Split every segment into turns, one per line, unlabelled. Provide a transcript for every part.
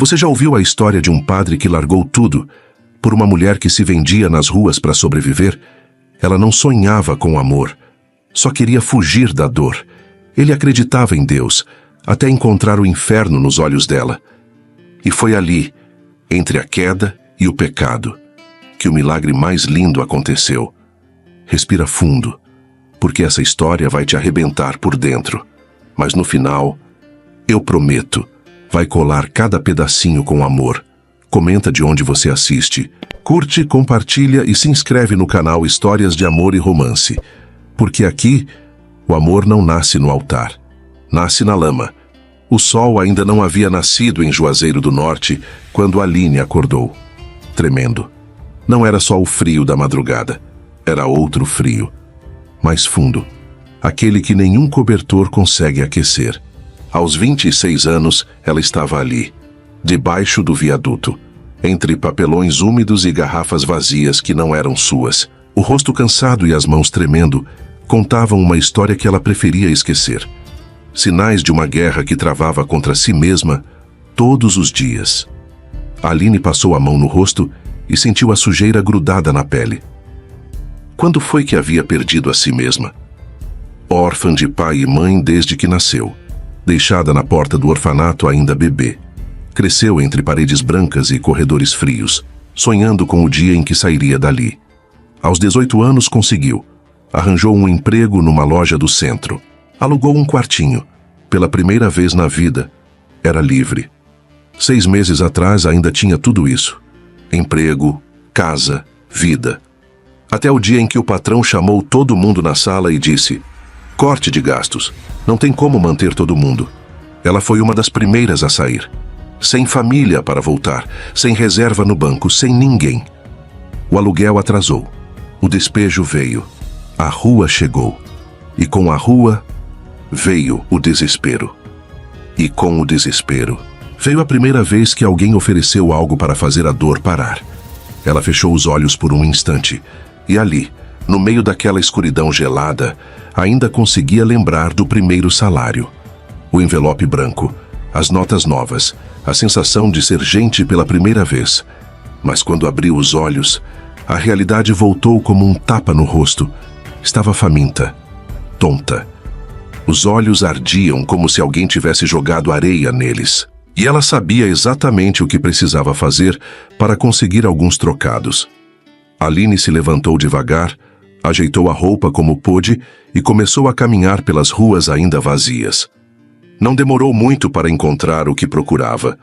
Você já ouviu a história de um padre que largou tudo por uma mulher que se vendia nas ruas para sobreviver? Ela não sonhava com amor, só queria fugir da dor. Ele acreditava em Deus, até encontrar o inferno nos olhos dela. E foi ali, entre a queda e o pecado, que o milagre mais lindo aconteceu. Respira fundo, porque essa história vai te arrebentar por dentro. Mas no final, eu prometo, vai colar cada pedacinho com amor. Comenta de onde você assiste. Curte, compartilha e se inscreve no canal Histórias de Amor e Romance. Porque aqui, o amor não nasce no altar. Nasce na lama. O sol ainda não havia nascido em Juazeiro do Norte quando Aline acordou, tremendo. Não era só o frio da madrugada. Era outro frio, mais fundo. Aquele que nenhum cobertor consegue aquecer. Aos 26 anos, ela estava ali, debaixo do viaduto, entre papelões úmidos e garrafas vazias que não eram suas. O rosto cansado e as mãos tremendo contavam uma história que ela preferia esquecer. Sinais de uma guerra que travava contra si mesma todos os dias. Aline passou a mão no rosto e sentiu a sujeira grudada na pele. Quando foi que havia perdido a si mesma? Órfã de pai e mãe desde que nasceu. Deixada na porta do orfanato ainda bebê. Cresceu entre paredes brancas e corredores frios, sonhando com o dia em que sairia dali. Aos 18 anos conseguiu. Arranjou um emprego numa loja do centro. Alugou um quartinho. Pela primeira vez na vida, era livre. 6 meses atrás ainda tinha tudo isso. Emprego, casa, vida. Até o dia em que o patrão chamou todo mundo na sala e disse: corte de gastos, não tem como manter todo mundo. Ela foi uma das primeiras a sair. Sem família para voltar, sem reserva no banco, sem ninguém. O aluguel atrasou. O despejo veio. A rua chegou. E com a rua veio o desespero. E com o desespero veio a primeira vez que alguém ofereceu algo para fazer a dor parar. Ela fechou os olhos por um instante. E ali, no meio daquela escuridão gelada, ainda conseguia lembrar do primeiro salário. O envelope branco, as notas novas, a sensação de ser gente pela primeira vez. Mas quando abriu os olhos, a realidade voltou como um tapa no rosto. Estava faminta, tonta. Os olhos ardiam como se alguém tivesse jogado areia neles. E ela sabia exatamente o que precisava fazer para conseguir alguns trocados. Aline se levantou devagar, ajeitou a roupa como pôde e começou a caminhar pelas ruas ainda vazias. Não demorou muito para encontrar o que procurava.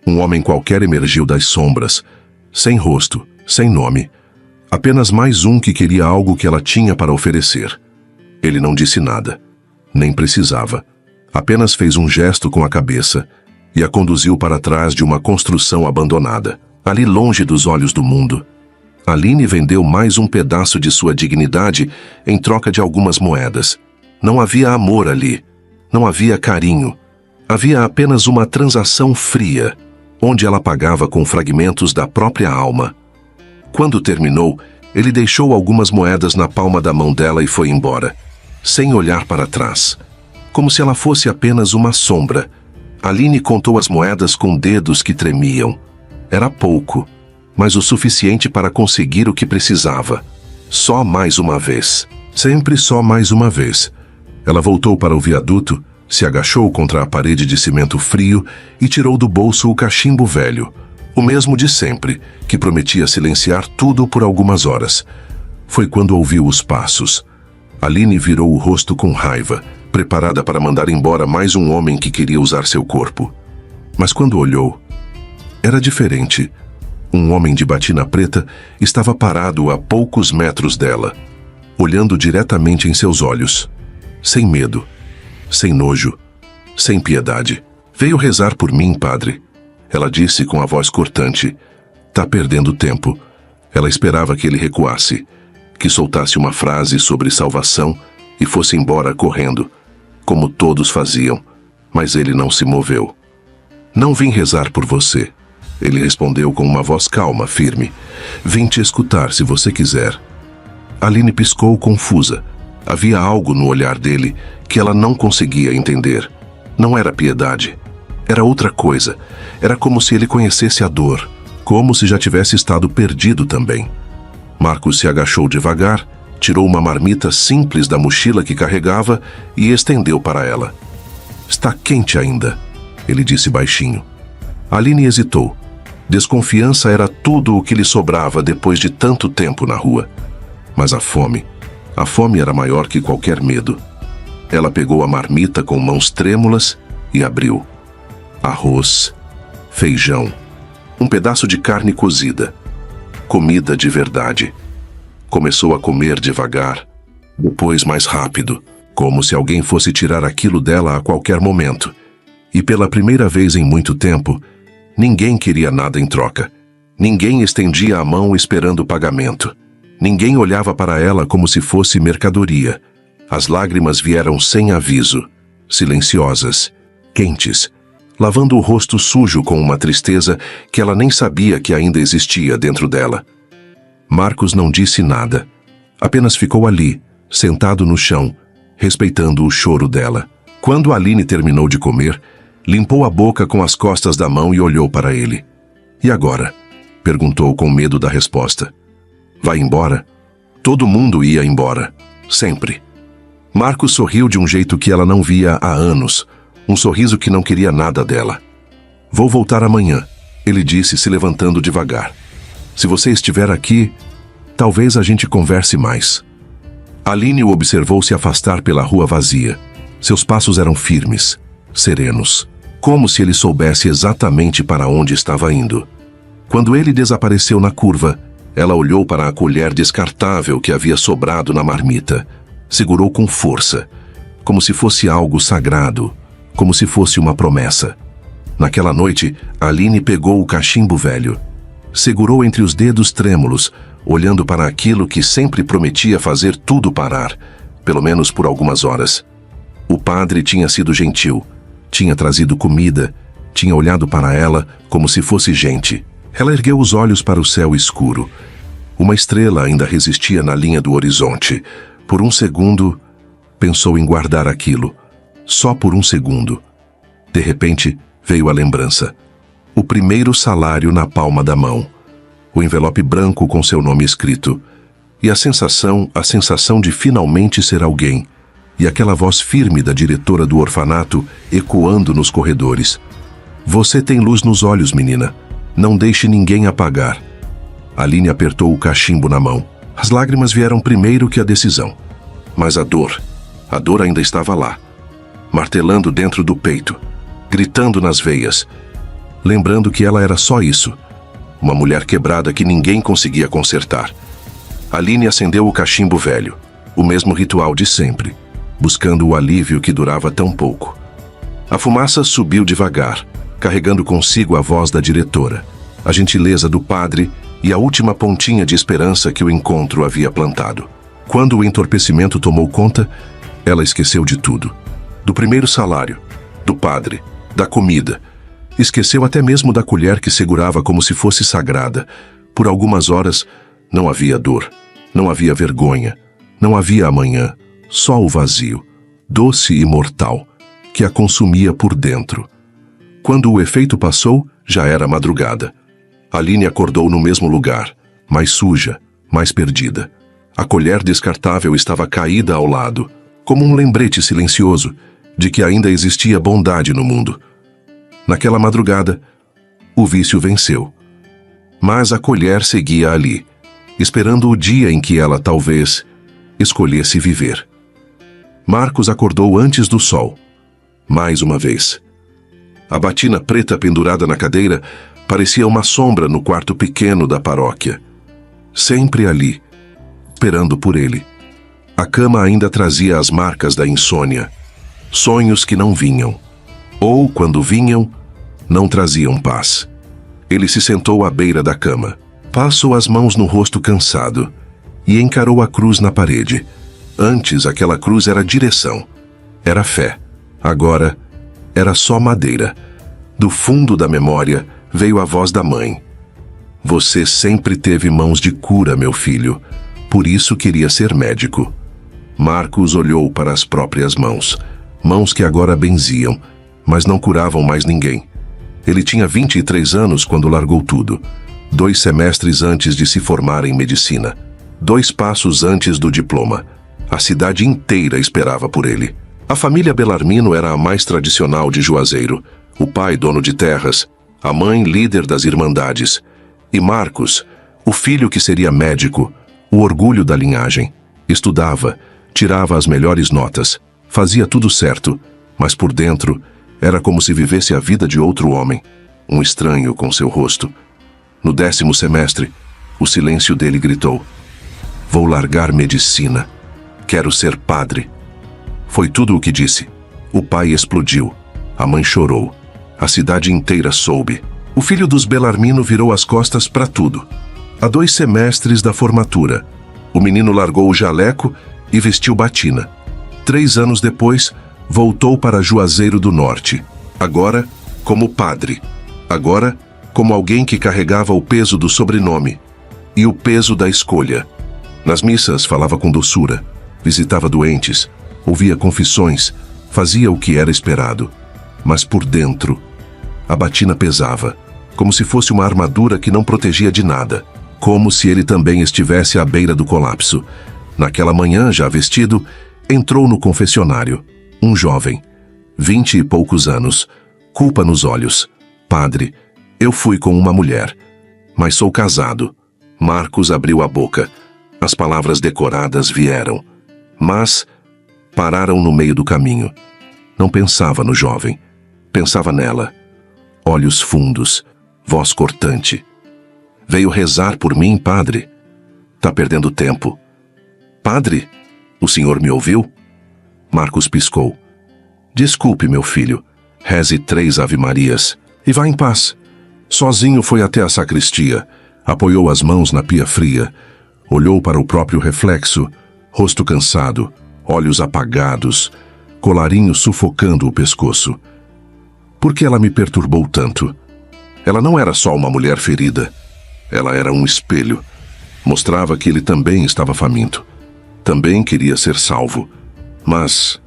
Um homem qualquer emergiu das sombras, sem rosto, sem nome. Apenas mais um que queria algo que ela tinha para oferecer. Ele não disse nada, nem precisava. Apenas fez um gesto com a cabeça e a conduziu para trás de uma construção abandonada, ali longe dos olhos do mundo. Aline vendeu mais um pedaço de sua dignidade em troca de algumas moedas. Não havia amor ali. Não havia carinho. Havia apenas uma transação fria, onde ela pagava com fragmentos da própria alma. Quando terminou, ele deixou algumas moedas na palma da mão dela e foi embora, sem olhar para trás, como se ela fosse apenas uma sombra. Aline contou as moedas com dedos que tremiam. Era pouco, mas o suficiente para conseguir o que precisava. Só mais uma vez. Sempre só mais uma vez. Ela voltou para o viaduto, se agachou contra a parede de cimento frio e tirou do bolso o cachimbo velho, o mesmo de sempre, que prometia silenciar tudo por algumas horas. Foi quando ouviu os passos. Aline virou o rosto com raiva, preparada para mandar embora mais um homem que queria usar seu corpo. Mas quando olhou, era diferente. Um homem de batina preta estava parado a poucos metros dela, olhando diretamente em seus olhos. Sem medo, sem nojo, sem piedade. Veio rezar por mim, padre. Ela disse com a voz cortante. Tá perdendo tempo. Ela esperava que ele recuasse, que soltasse uma frase sobre salvação e fosse embora correndo, como todos faziam, mas ele não se moveu. Não vim rezar por você. Ele respondeu com uma voz calma, firme. Vim te escutar se você quiser. Aline piscou confusa. Havia algo no olhar dele que ela não conseguia entender. Não era piedade. Era outra coisa. Era como se ele conhecesse a dor, como se já tivesse estado perdido também. Marcos se agachou devagar, tirou uma marmita simples da mochila que carregava e estendeu para ela. "Está quente ainda", ele disse baixinho. Aline hesitou. Desconfiança era tudo o que lhe sobrava depois de tanto tempo na rua. Mas a fome era maior que qualquer medo. Ela pegou a marmita com mãos trêmulas e abriu. Arroz, feijão, um pedaço de carne cozida. Comida de verdade. Começou a comer devagar, depois mais rápido, como se alguém fosse tirar aquilo dela a qualquer momento. E pela primeira vez em muito tempo, ninguém queria nada em troca. Ninguém estendia a mão esperando pagamento. Ninguém olhava para ela como se fosse mercadoria. As lágrimas vieram sem aviso, silenciosas, quentes, lavando o rosto sujo com uma tristeza que ela nem sabia que ainda existia dentro dela. Marcos não disse nada. Apenas ficou ali, sentado no chão, respeitando o choro dela. Quando Aline terminou de comer, limpou a boca com as costas da mão e olhou para ele. "E agora?", perguntou com medo da resposta. "Vai embora?" Todo mundo ia embora. Sempre. Marcos sorriu de um jeito que ela não via há anos. Um sorriso que não queria nada dela. "Vou voltar amanhã", ele disse, se levantando devagar. "Se você estiver aqui, talvez a gente converse mais." Aline o observou se afastar pela rua vazia. Seus passos eram firmes, serenos, como se ele soubesse exatamente para onde estava indo. Quando ele desapareceu na curva, ela olhou para a colher descartável que havia sobrado na marmita. Segurou com força, como se fosse algo sagrado, como se fosse uma promessa. Naquela noite, Aline pegou o cachimbo velho. Segurou entre os dedos trêmulos, olhando para aquilo que sempre prometia fazer tudo parar, pelo menos por algumas horas. O padre tinha sido gentil, tinha trazido comida, tinha olhado para ela como se fosse gente. Ela ergueu os olhos para o céu escuro. Uma estrela ainda resistia na linha do horizonte. Por um segundo, pensou em guardar aquilo. Só por um segundo. De repente, veio a lembrança. O primeiro salário na palma da mão. O envelope branco com seu nome escrito. E a sensação de finalmente ser alguém. E aquela voz firme da diretora do orfanato ecoando nos corredores. "Você tem luz nos olhos, menina. Não deixe ninguém apagar." Aline apertou o cachimbo na mão. As lágrimas vieram primeiro que a decisão. Mas a dor ainda estava lá, martelando dentro do peito, gritando nas veias, lembrando que ela era só isso, uma mulher quebrada que ninguém conseguia consertar. Aline acendeu o cachimbo velho, o mesmo ritual de sempre, buscando o alívio que durava tão pouco. A fumaça subiu devagar, carregando consigo a voz da diretora, a gentileza do padre e a última pontinha de esperança que o encontro havia plantado. Quando o entorpecimento tomou conta, ela esqueceu de tudo. Do primeiro salário, do padre, da comida. Esqueceu até mesmo da colher que segurava como se fosse sagrada. Por algumas horas, não havia dor, não havia vergonha, não havia amanhã, só o vazio, doce e mortal, que a consumia por dentro. Quando o efeito passou, já era madrugada. Aline acordou no mesmo lugar, mais suja, mais perdida. A colher descartável estava caída ao lado, como um lembrete silencioso de que ainda existia bondade no mundo. Naquela madrugada, o vício venceu. Mas a colher seguia ali, esperando o dia em que ela talvez escolhesse viver. Marcos acordou antes do sol, mais uma vez. A batina preta pendurada na cadeira parecia uma sombra no quarto pequeno da paróquia. Sempre ali, esperando por ele. A cama ainda trazia as marcas da insônia. Sonhos que não vinham. Ou, quando vinham, não traziam paz. Ele se sentou à beira da cama. Passou as mãos no rosto cansado e encarou a cruz na parede. Antes, aquela cruz era direção. Era fé. Agora, era só madeira. Do fundo da memória, veio a voz da mãe. "Você sempre teve mãos de cura, meu filho. Por isso queria ser médico." Marcos olhou para as próprias mãos. Mãos que agora benziam. mas não curavam mais ninguém. Ele tinha 23 anos quando largou tudo, 2 semestres antes de se formar em medicina, 2 passos antes do diploma. A cidade inteira esperava por ele. A família Bellarmino era a mais tradicional de Juazeiro, o pai dono de terras, a mãe líder das irmandades, e Marcos, o filho que seria médico, o orgulho da linhagem. Estudava, tirava as melhores notas, fazia tudo certo, mas por dentro era como se vivesse a vida de outro homem, um estranho com seu rosto. No 10º semestre, o silêncio dele gritou: "Vou largar medicina. Quero ser padre." Foi tudo o que disse. O pai explodiu. A mãe chorou. A cidade inteira soube. O filho dos Bellarmino virou as costas para tudo. Há 2 semestres da formatura, o menino largou o jaleco e vestiu batina. 3 anos depois, voltou para Juazeiro do Norte. Agora, como padre. Agora, como alguém que carregava o peso do sobrenome e o peso da escolha. Nas missas, falava com doçura, visitava doentes, ouvia confissões, fazia o que era esperado. Mas por dentro, a batina pesava, como se fosse uma armadura que não protegia de nada, como se ele também estivesse à beira do colapso. Naquela manhã, já vestido, entrou no confessionário. Um jovem, 20 e poucos anos, culpa nos olhos. "Padre, eu fui com uma mulher, mas sou casado." Marcos abriu a boca. As palavras decoradas vieram, mas pararam no meio do caminho. Não pensava no jovem, pensava nela. Olhos fundos, voz cortante. "Veio rezar por mim, padre? Tá perdendo tempo." "Padre, o senhor me ouviu?" Marcos piscou. "Desculpe, meu filho. Reze 3 Ave-Marias e vá em paz." Sozinho foi até a sacristia, apoiou as mãos na pia fria, olhou para o próprio reflexo, rosto cansado, olhos apagados, colarinho sufocando o pescoço. Por que ela me perturbou tanto? Ela não era só uma mulher ferida. Ela era um espelho. Mostrava que ele também estava faminto. Também queria ser salvo. Mas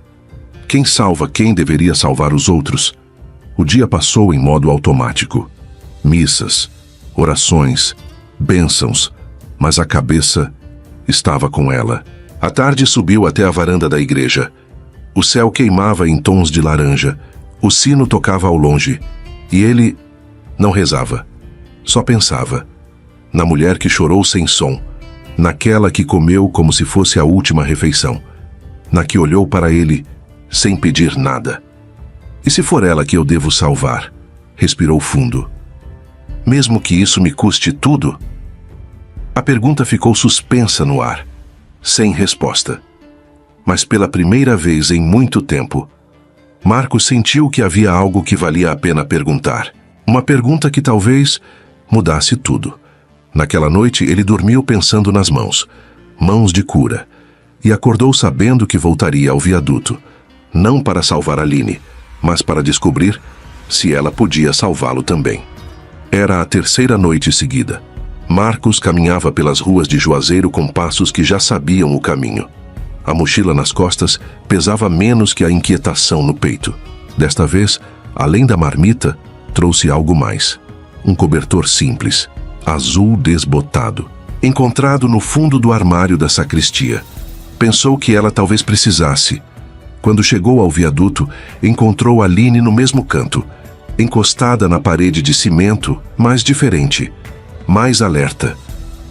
quem salva quem deveria salvar os outros? O dia passou em modo automático. Missas, orações, bênçãos, mas a cabeça estava com ela. A tarde subiu até a varanda da igreja. O céu queimava em tons de laranja. O sino tocava ao longe. E ele não rezava. Só pensava. Na mulher que chorou sem som. Naquela que comeu como se fosse a última refeição. Na que olhou para ele sem pedir nada. "E se for ela que eu devo salvar?" Respirou fundo. "Mesmo que isso me custe tudo?" A pergunta ficou suspensa no ar, sem resposta. Mas pela primeira vez em muito tempo, Marcos sentiu que havia algo que valia a pena perguntar. Uma pergunta que talvez mudasse tudo. Naquela noite ele dormiu pensando nas mãos, mãos de cura, e acordou sabendo que voltaria ao viaduto, não para salvar Aline, mas para descobrir se ela podia salvá-lo também. Era a 3ª noite seguida. Marcos caminhava pelas ruas de Juazeiro com passos que já sabiam o caminho. A mochila nas costas pesava menos que a inquietação no peito. Desta vez, além da marmita, trouxe algo mais. Um cobertor simples, azul desbotado, encontrado no fundo do armário da sacristia. Pensou que ela talvez precisasse. Quando chegou ao viaduto, encontrou Aline no mesmo canto, encostada na parede de cimento, mas diferente, mais alerta,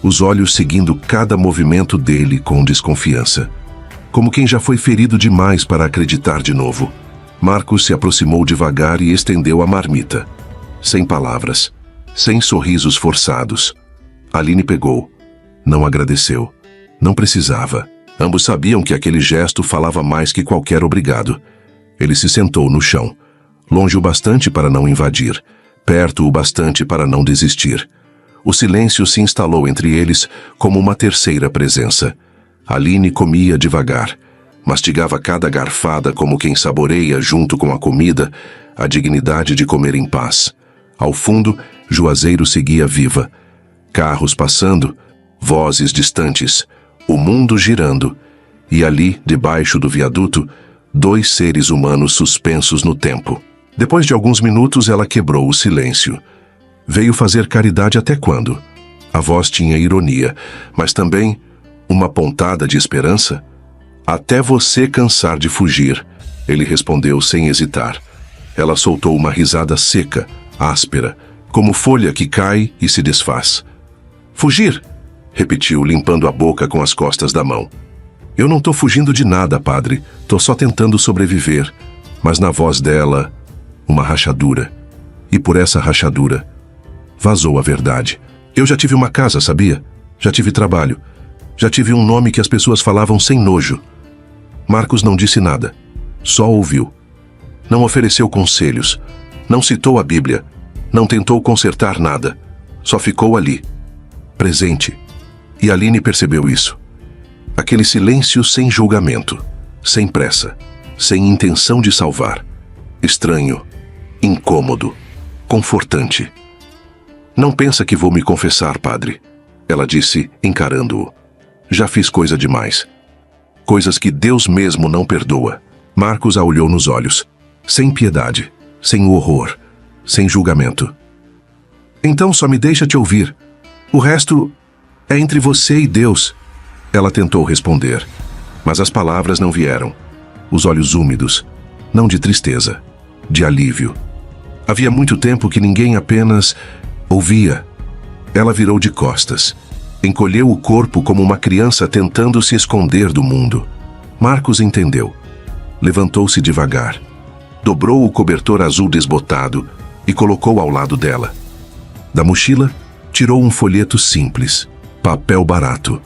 os olhos seguindo cada movimento dele com desconfiança, como quem já foi ferido demais para acreditar de novo. Marcos se aproximou devagar e estendeu a marmita. Sem palavras, sem sorrisos forçados. Aline pegou. Não agradeceu. Não precisava. Ambos sabiam que aquele gesto falava mais que qualquer obrigado. Ele se sentou no chão, longe o bastante para não invadir, perto o bastante para não desistir. O silêncio se instalou entre eles como uma terceira presença. Aline comia devagar, mastigava cada garfada como quem saboreia, junto com a comida, a dignidade de comer em paz. Ao fundo, Juazeiro seguia viva. Carros passando, vozes distantes, o mundo girando, e ali, debaixo do viaduto, 2 seres humanos suspensos no tempo. Depois de alguns minutos, ela quebrou o silêncio. Veio fazer caridade até quando? A voz tinha ironia, mas também uma pontada de esperança. Até você cansar de fugir, ele respondeu sem hesitar. Ela soltou uma risada seca, áspera, como folha que cai e se desfaz. Fugir? Repetiu, limpando a boca com as costas da mão. Eu não tô fugindo de nada, padre. Tô só tentando sobreviver. Mas na voz dela, uma rachadura. E por essa rachadura, vazou a verdade. Eu já tive uma casa, sabia? Já tive trabalho. Já tive um nome que as pessoas falavam sem nojo. Marcos não disse nada. Só ouviu. Não ofereceu conselhos. Não citou a Bíblia. Não tentou consertar nada. Só ficou ali, presente. E Aline percebeu isso. Aquele silêncio sem julgamento, sem pressa, sem intenção de salvar. Estranho, incômodo, confortante. Não pensa que vou me confessar, padre, ela disse, encarando-o. Já fiz coisa demais. Coisas que Deus mesmo não perdoa. Marcos a olhou nos olhos, sem piedade, sem horror, sem julgamento. Então só me deixa te ouvir. O resto é entre você e Deus. Ela tentou responder, mas as palavras não vieram. Os olhos úmidos, não de tristeza, de alívio. Havia muito tempo que ninguém apenas ouvia. Ela virou de costas. Encolheu o corpo como uma criança tentando se esconder do mundo. Marcos entendeu. Levantou-se devagar. Dobrou o cobertor azul desbotado e colocou ao lado dela. Da mochila, tirou um folheto simples, papel barato,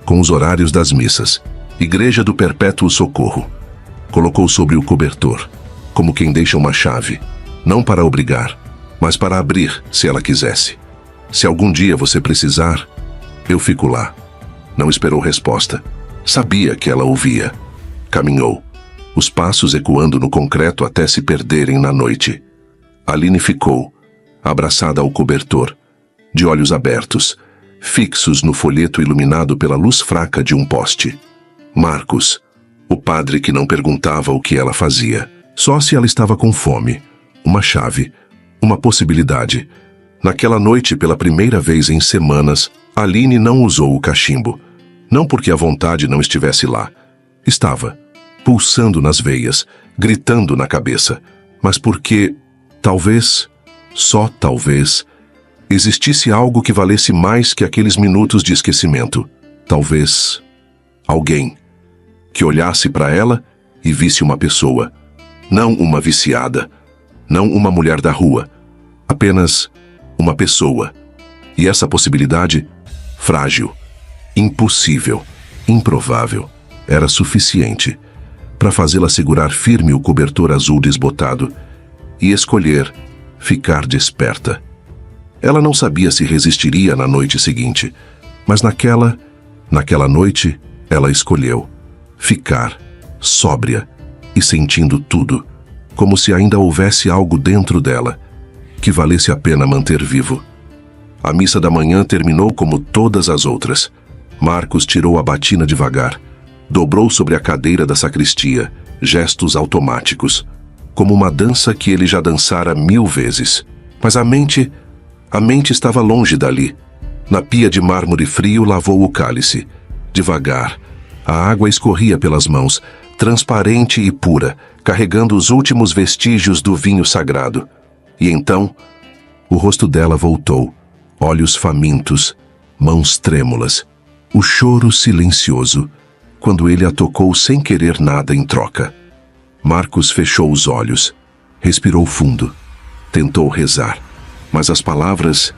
com os horários das missas, Igreja do Perpétuo Socorro. Colocou sobre o cobertor, como quem deixa uma chave, não para obrigar, mas para abrir, se ela quisesse. Se algum dia você precisar, eu fico lá. Não esperou resposta. Sabia que ela ouvia. Caminhou, os passos ecoando no concreto até se perderem na noite. Aline ficou, abraçada ao cobertor, de olhos abertos, fixos no folheto iluminado pela luz fraca de um poste. Marcos, o padre que não perguntava o que ela fazia, só se ela estava com fome, uma chave, uma possibilidade. Naquela noite, pela primeira vez em semanas, Aline não usou o cachimbo. Não porque a vontade não estivesse lá. Estava, pulsando nas veias, gritando na cabeça, mas porque, talvez, só talvez, existisse algo que valesse mais que aqueles minutos de esquecimento. Talvez, alguém que olhasse para ela e visse uma pessoa, não uma viciada, não uma mulher da rua, apenas uma pessoa. E essa possibilidade, frágil, impossível, improvável, era suficiente para fazê-la segurar firme o cobertor azul desbotado e escolher ficar desperta. Ela não sabia se resistiria na noite seguinte, mas naquela noite, ela escolheu ficar sóbria e sentindo tudo, como se ainda houvesse algo dentro dela que valesse a pena manter vivo. A missa da manhã terminou como todas as outras. Marcos tirou a batina devagar, dobrou sobre a cadeira da sacristia, gestos automáticos, como uma dança que ele já dançara 1000 vezes. Mas a mente estava longe dali. Na pia de mármore frio lavou o cálice. Devagar, a água escorria pelas mãos, transparente e pura, carregando os últimos vestígios do vinho sagrado. E então, o rosto dela voltou, olhos famintos, mãos trêmulas, o choro silencioso, quando ele a tocou sem querer nada em troca. Marcos fechou os olhos, respirou fundo, tentou rezar, mas as palavras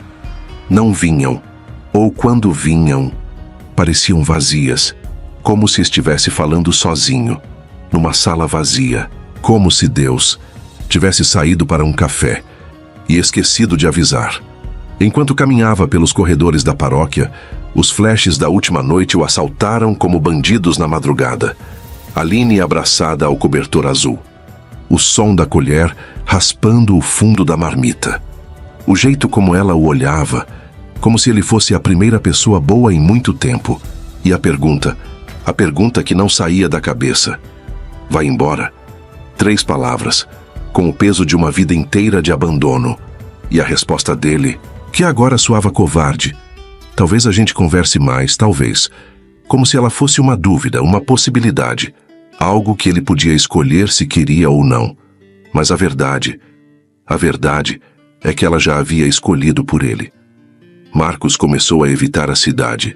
não vinham, ou quando vinham, pareciam vazias, como se estivesse falando sozinho, numa sala vazia, como se Deus tivesse saído para um café e esquecido de avisar. Enquanto caminhava pelos corredores da paróquia, os flashes da última noite o assaltaram como bandidos na madrugada. Aline abraçada ao cobertor azul. O som da colher raspando o fundo da marmita. O jeito como ela o olhava, como se ele fosse a primeira pessoa boa em muito tempo. E a pergunta que não saía da cabeça. Vai embora. 3 palavras, com o peso de uma vida inteira de abandono. E a resposta dele, que agora soava covarde: talvez a gente converse mais, talvez. Como se ela fosse uma dúvida, uma possibilidade. Algo que ele podia escolher se queria ou não. Mas a verdade é que ela já havia escolhido por ele. Marcos começou a evitar a cidade.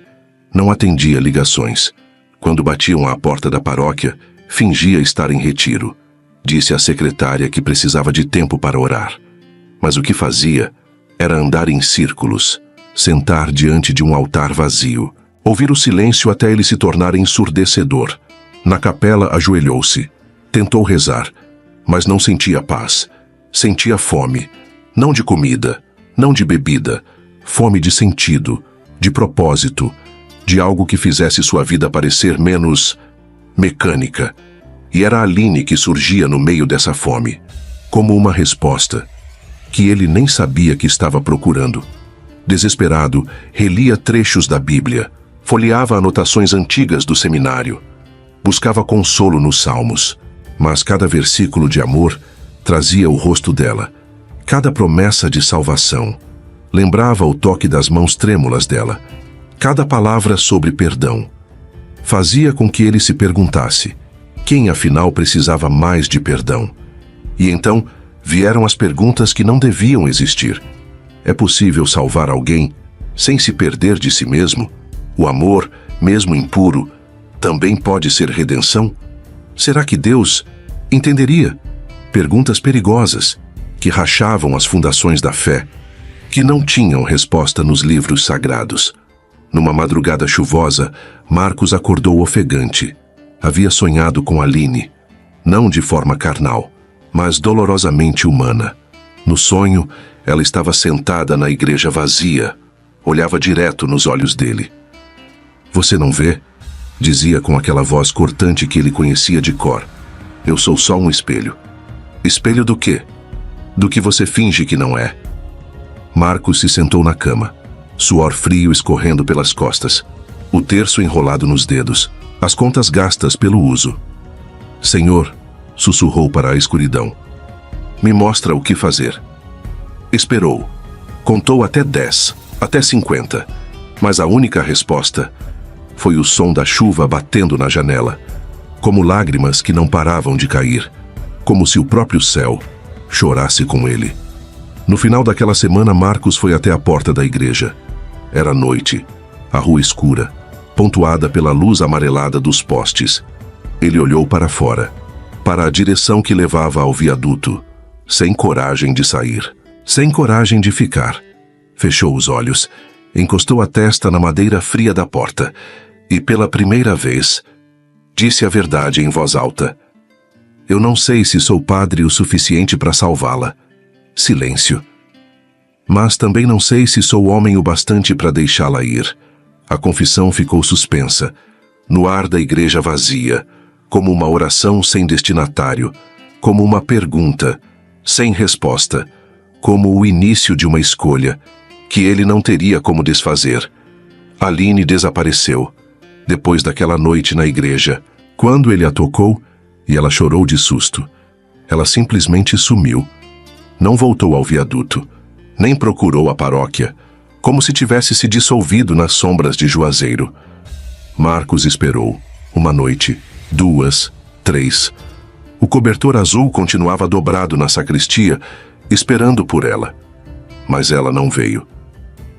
Não atendia ligações. Quando batiam à porta da paróquia, fingia estar em retiro. Disse à secretária que precisava de tempo para orar. Mas o que fazia era andar em círculos, sentar diante de um altar vazio, ouvir o silêncio até ele se tornar ensurdecedor. Na capela ajoelhou-se. Tentou rezar, mas não sentia paz. Sentia fome, não de comida, não de bebida, fome de sentido, de propósito, de algo que fizesse sua vida parecer menos mecânica. E era Aline que surgia no meio dessa fome, como uma resposta, que ele nem sabia que estava procurando. Desesperado, relia trechos da Bíblia, folheava anotações antigas do seminário, buscava consolo nos salmos, mas cada versículo de amor trazia o rosto dela, cada promessa de salvação, lembrava o toque das mãos trêmulas dela, cada palavra sobre perdão. Fazia com que ele se perguntasse: quem afinal precisava mais de perdão? E então vieram as perguntas que não deviam existir. É possível salvar alguém sem se perder de si mesmo? O amor, mesmo impuro, também pode ser redenção? Será que Deus entenderia? Perguntas perigosas, que rachavam as fundações da fé, que não tinham resposta nos livros sagrados. Numa madrugada chuvosa, Marcos acordou ofegante. Havia sonhado com Aline, não de forma carnal, mas dolorosamente humana. No sonho, ela estava sentada na igreja vazia, olhava direto nos olhos dele. "Você não vê?", dizia com aquela voz cortante que ele conhecia de cor. "Eu sou só um espelho." "Espelho do quê?" "Do que você finge que não é." Marcos se sentou na cama, suor frio escorrendo pelas costas, o terço enrolado nos dedos, as contas gastas pelo uso. "Senhor", sussurrou para a escuridão, "me mostra o que fazer." Esperou. Contou até 10, até 50, mas a única resposta foi o som da chuva batendo na janela, como lágrimas que não paravam de cair, como se o próprio céu chorasse com ele. No final daquela semana, Marcos foi até a porta da igreja. Era noite, a rua escura, pontuada pela luz amarelada dos postes. Ele olhou para fora, para a direção que levava ao viaduto, sem coragem de sair, sem coragem de ficar. Fechou os olhos, encostou a testa na madeira fria da porta e, pela primeira vez, disse a verdade em voz alta: "Eu não sei se sou padre o suficiente para salvá-la." Silêncio. "Mas também não sei se sou homem o bastante para deixá-la ir." A confissão ficou suspensa, no ar da igreja vazia, como uma oração sem destinatário, como uma pergunta sem resposta, como o início de uma escolha que ele não teria como desfazer. Aline desapareceu, depois daquela noite na igreja, quando ele a tocou e ela chorou de susto. Ela simplesmente sumiu. Não voltou ao viaduto, nem procurou a paróquia, como se tivesse se dissolvido nas sombras de Juazeiro. Marcos esperou. Uma noite, 2, 3. O cobertor azul continuava dobrado na sacristia, esperando por ela. Mas ela não veio.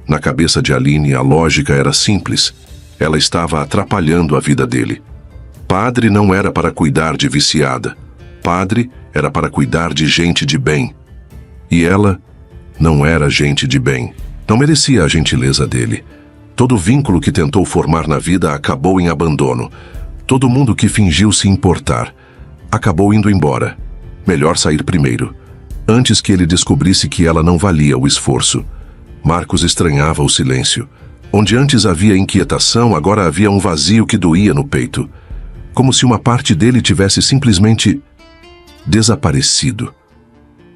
Na cabeça de Aline, a lógica era simples. Ela estava atrapalhando a vida dele. Padre não era para cuidar de viciada. Padre era para cuidar de gente de bem. E ela não era gente de bem. Não merecia a gentileza dele. Todo vínculo que tentou formar na vida acabou em abandono. Todo mundo que fingiu se importar acabou indo embora. Melhor sair primeiro, antes que ele descobrisse que ela não valia o esforço. Marcos estranhava o silêncio. Onde antes havia inquietação, agora havia um vazio que doía no peito. Como se uma parte dele tivesse simplesmente desaparecido.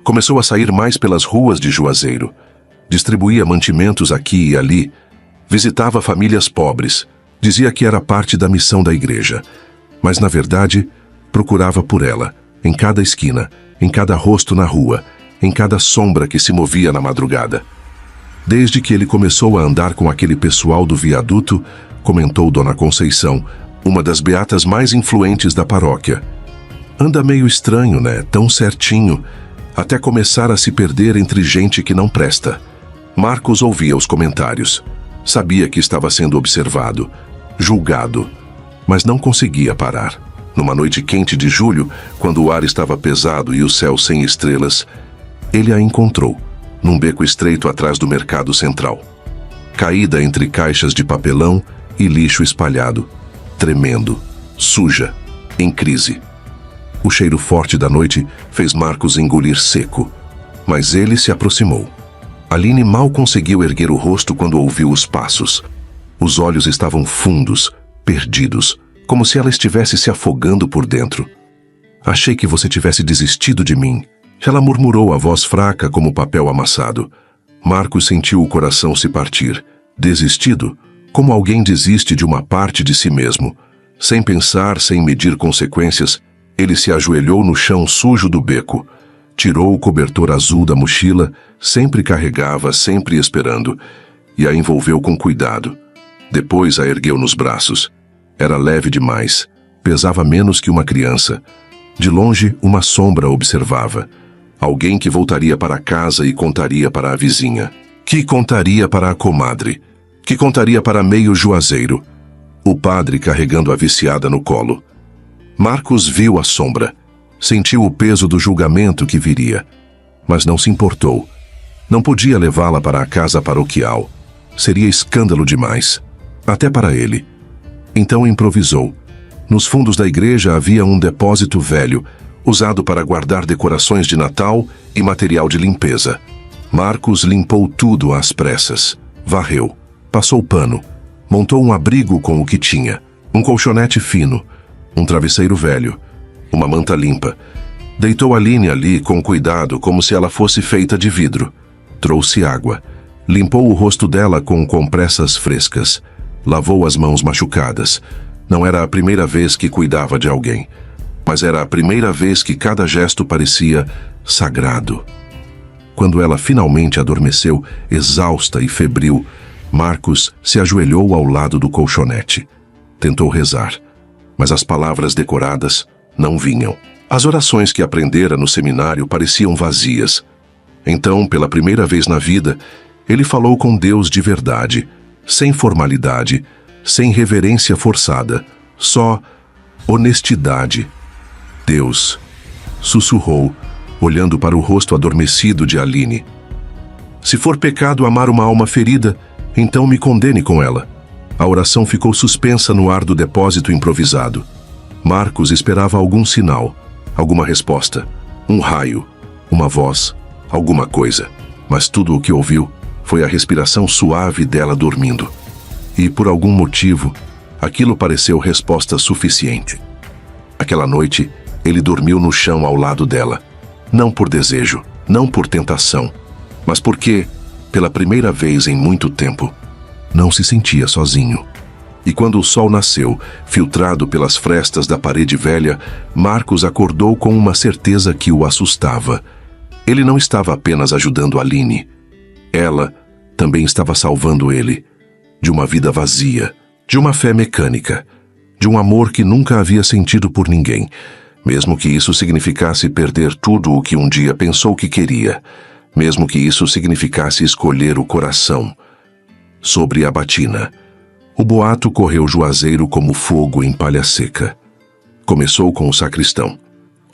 Começou a sair mais pelas ruas de Juazeiro. Distribuía mantimentos aqui e ali. Visitava famílias pobres. Dizia que era parte da missão da igreja. Mas, na verdade, procurava por ela, em cada esquina, em cada rosto na rua, em cada sombra que se movia na madrugada. Desde que ele começou a andar com aquele pessoal do viaduto, comentou Dona Conceição, uma das beatas mais influentes da paróquia. Anda meio estranho, né? Tão certinho, até começar a se perder entre gente que não presta. Marcos ouvia os comentários. Sabia que estava sendo observado, julgado, mas não conseguia parar. Numa noite quente de julho, quando o ar estava pesado e o céu sem estrelas, ele a encontrou, num beco estreito atrás do mercado central. Caída entre caixas de papelão e lixo espalhado, tremendo, suja, em crise. O cheiro forte da noite fez Marcos engolir seco, mas ele se aproximou. Aline mal conseguiu erguer o rosto quando ouviu os passos. Os olhos estavam fundos, perdidos, como se ela estivesse se afogando por dentro. Achei que você tivesse desistido de mim. Ela murmurou, a voz fraca como papel amassado. Marcos sentiu o coração se partir. Desistido? Como alguém desiste de uma parte de si mesmo. Sem pensar, sem medir consequências, ele se ajoelhou no chão sujo do beco. Tirou o cobertor azul da mochila, sempre carregava, sempre esperando, e a envolveu com cuidado. Depois a ergueu nos braços. Era leve demais, pesava menos que uma criança. De longe, uma sombra observava. Alguém que voltaria para casa e contaria para a vizinha. Que contaria para a comadre. Que contaria para meio Juazeiro. O padre carregando a viciada no colo. Marcos viu a sombra. Sentiu o peso do julgamento que viria. Mas não se importou. Não podia levá-la para a casa paroquial. Seria escândalo demais. Até para ele. Então improvisou. Nos fundos da igreja havia um depósito velho, usado para guardar decorações de Natal e material de limpeza. Marcos limpou tudo às pressas. Varreu. Passou pano. Montou um abrigo com o que tinha. Um colchonete fino. Um travesseiro velho. Uma manta limpa. Deitou Aline ali com cuidado, como se ela fosse feita de vidro. Trouxe água. Limpou o rosto dela com compressas frescas. Lavou as mãos machucadas. Não era a primeira vez que cuidava de alguém, mas era a primeira vez que cada gesto parecia sagrado. Quando ela finalmente adormeceu, exausta e febril, Marcos se ajoelhou ao lado do colchonete. Tentou rezar, mas as palavras decoradas não vinham. As orações que aprendera no seminário pareciam vazias. Então, pela primeira vez na vida, ele falou com Deus de verdade, sem formalidade, sem reverência forçada, só honestidade. Deus, sussurrou, olhando para o rosto adormecido de Aline. Se for pecado amar uma alma ferida, então me condene com ela. A oração ficou suspensa no ar do depósito improvisado. Marcos esperava algum sinal, alguma resposta, um raio, uma voz, alguma coisa. Mas tudo o que ouviu foi a respiração suave dela dormindo. E, por algum motivo, aquilo pareceu resposta suficiente. Aquela noite, ele dormiu no chão ao lado dela. Não por desejo, não por tentação, mas porque, pela primeira vez em muito tempo, não se sentia sozinho. E quando o sol nasceu, filtrado pelas frestas da parede velha, Marcos acordou com uma certeza que o assustava. Ele não estava apenas ajudando Aline. Ela também estava salvando ele. De uma vida vazia, de uma fé mecânica, de um amor que nunca havia sentido por ninguém, mesmo que isso significasse perder tudo o que um dia pensou que queria, mesmo que isso significasse escolher o coração. Sobre a batina, o boato correu Juazeiro como fogo em palha seca. Começou com o sacristão,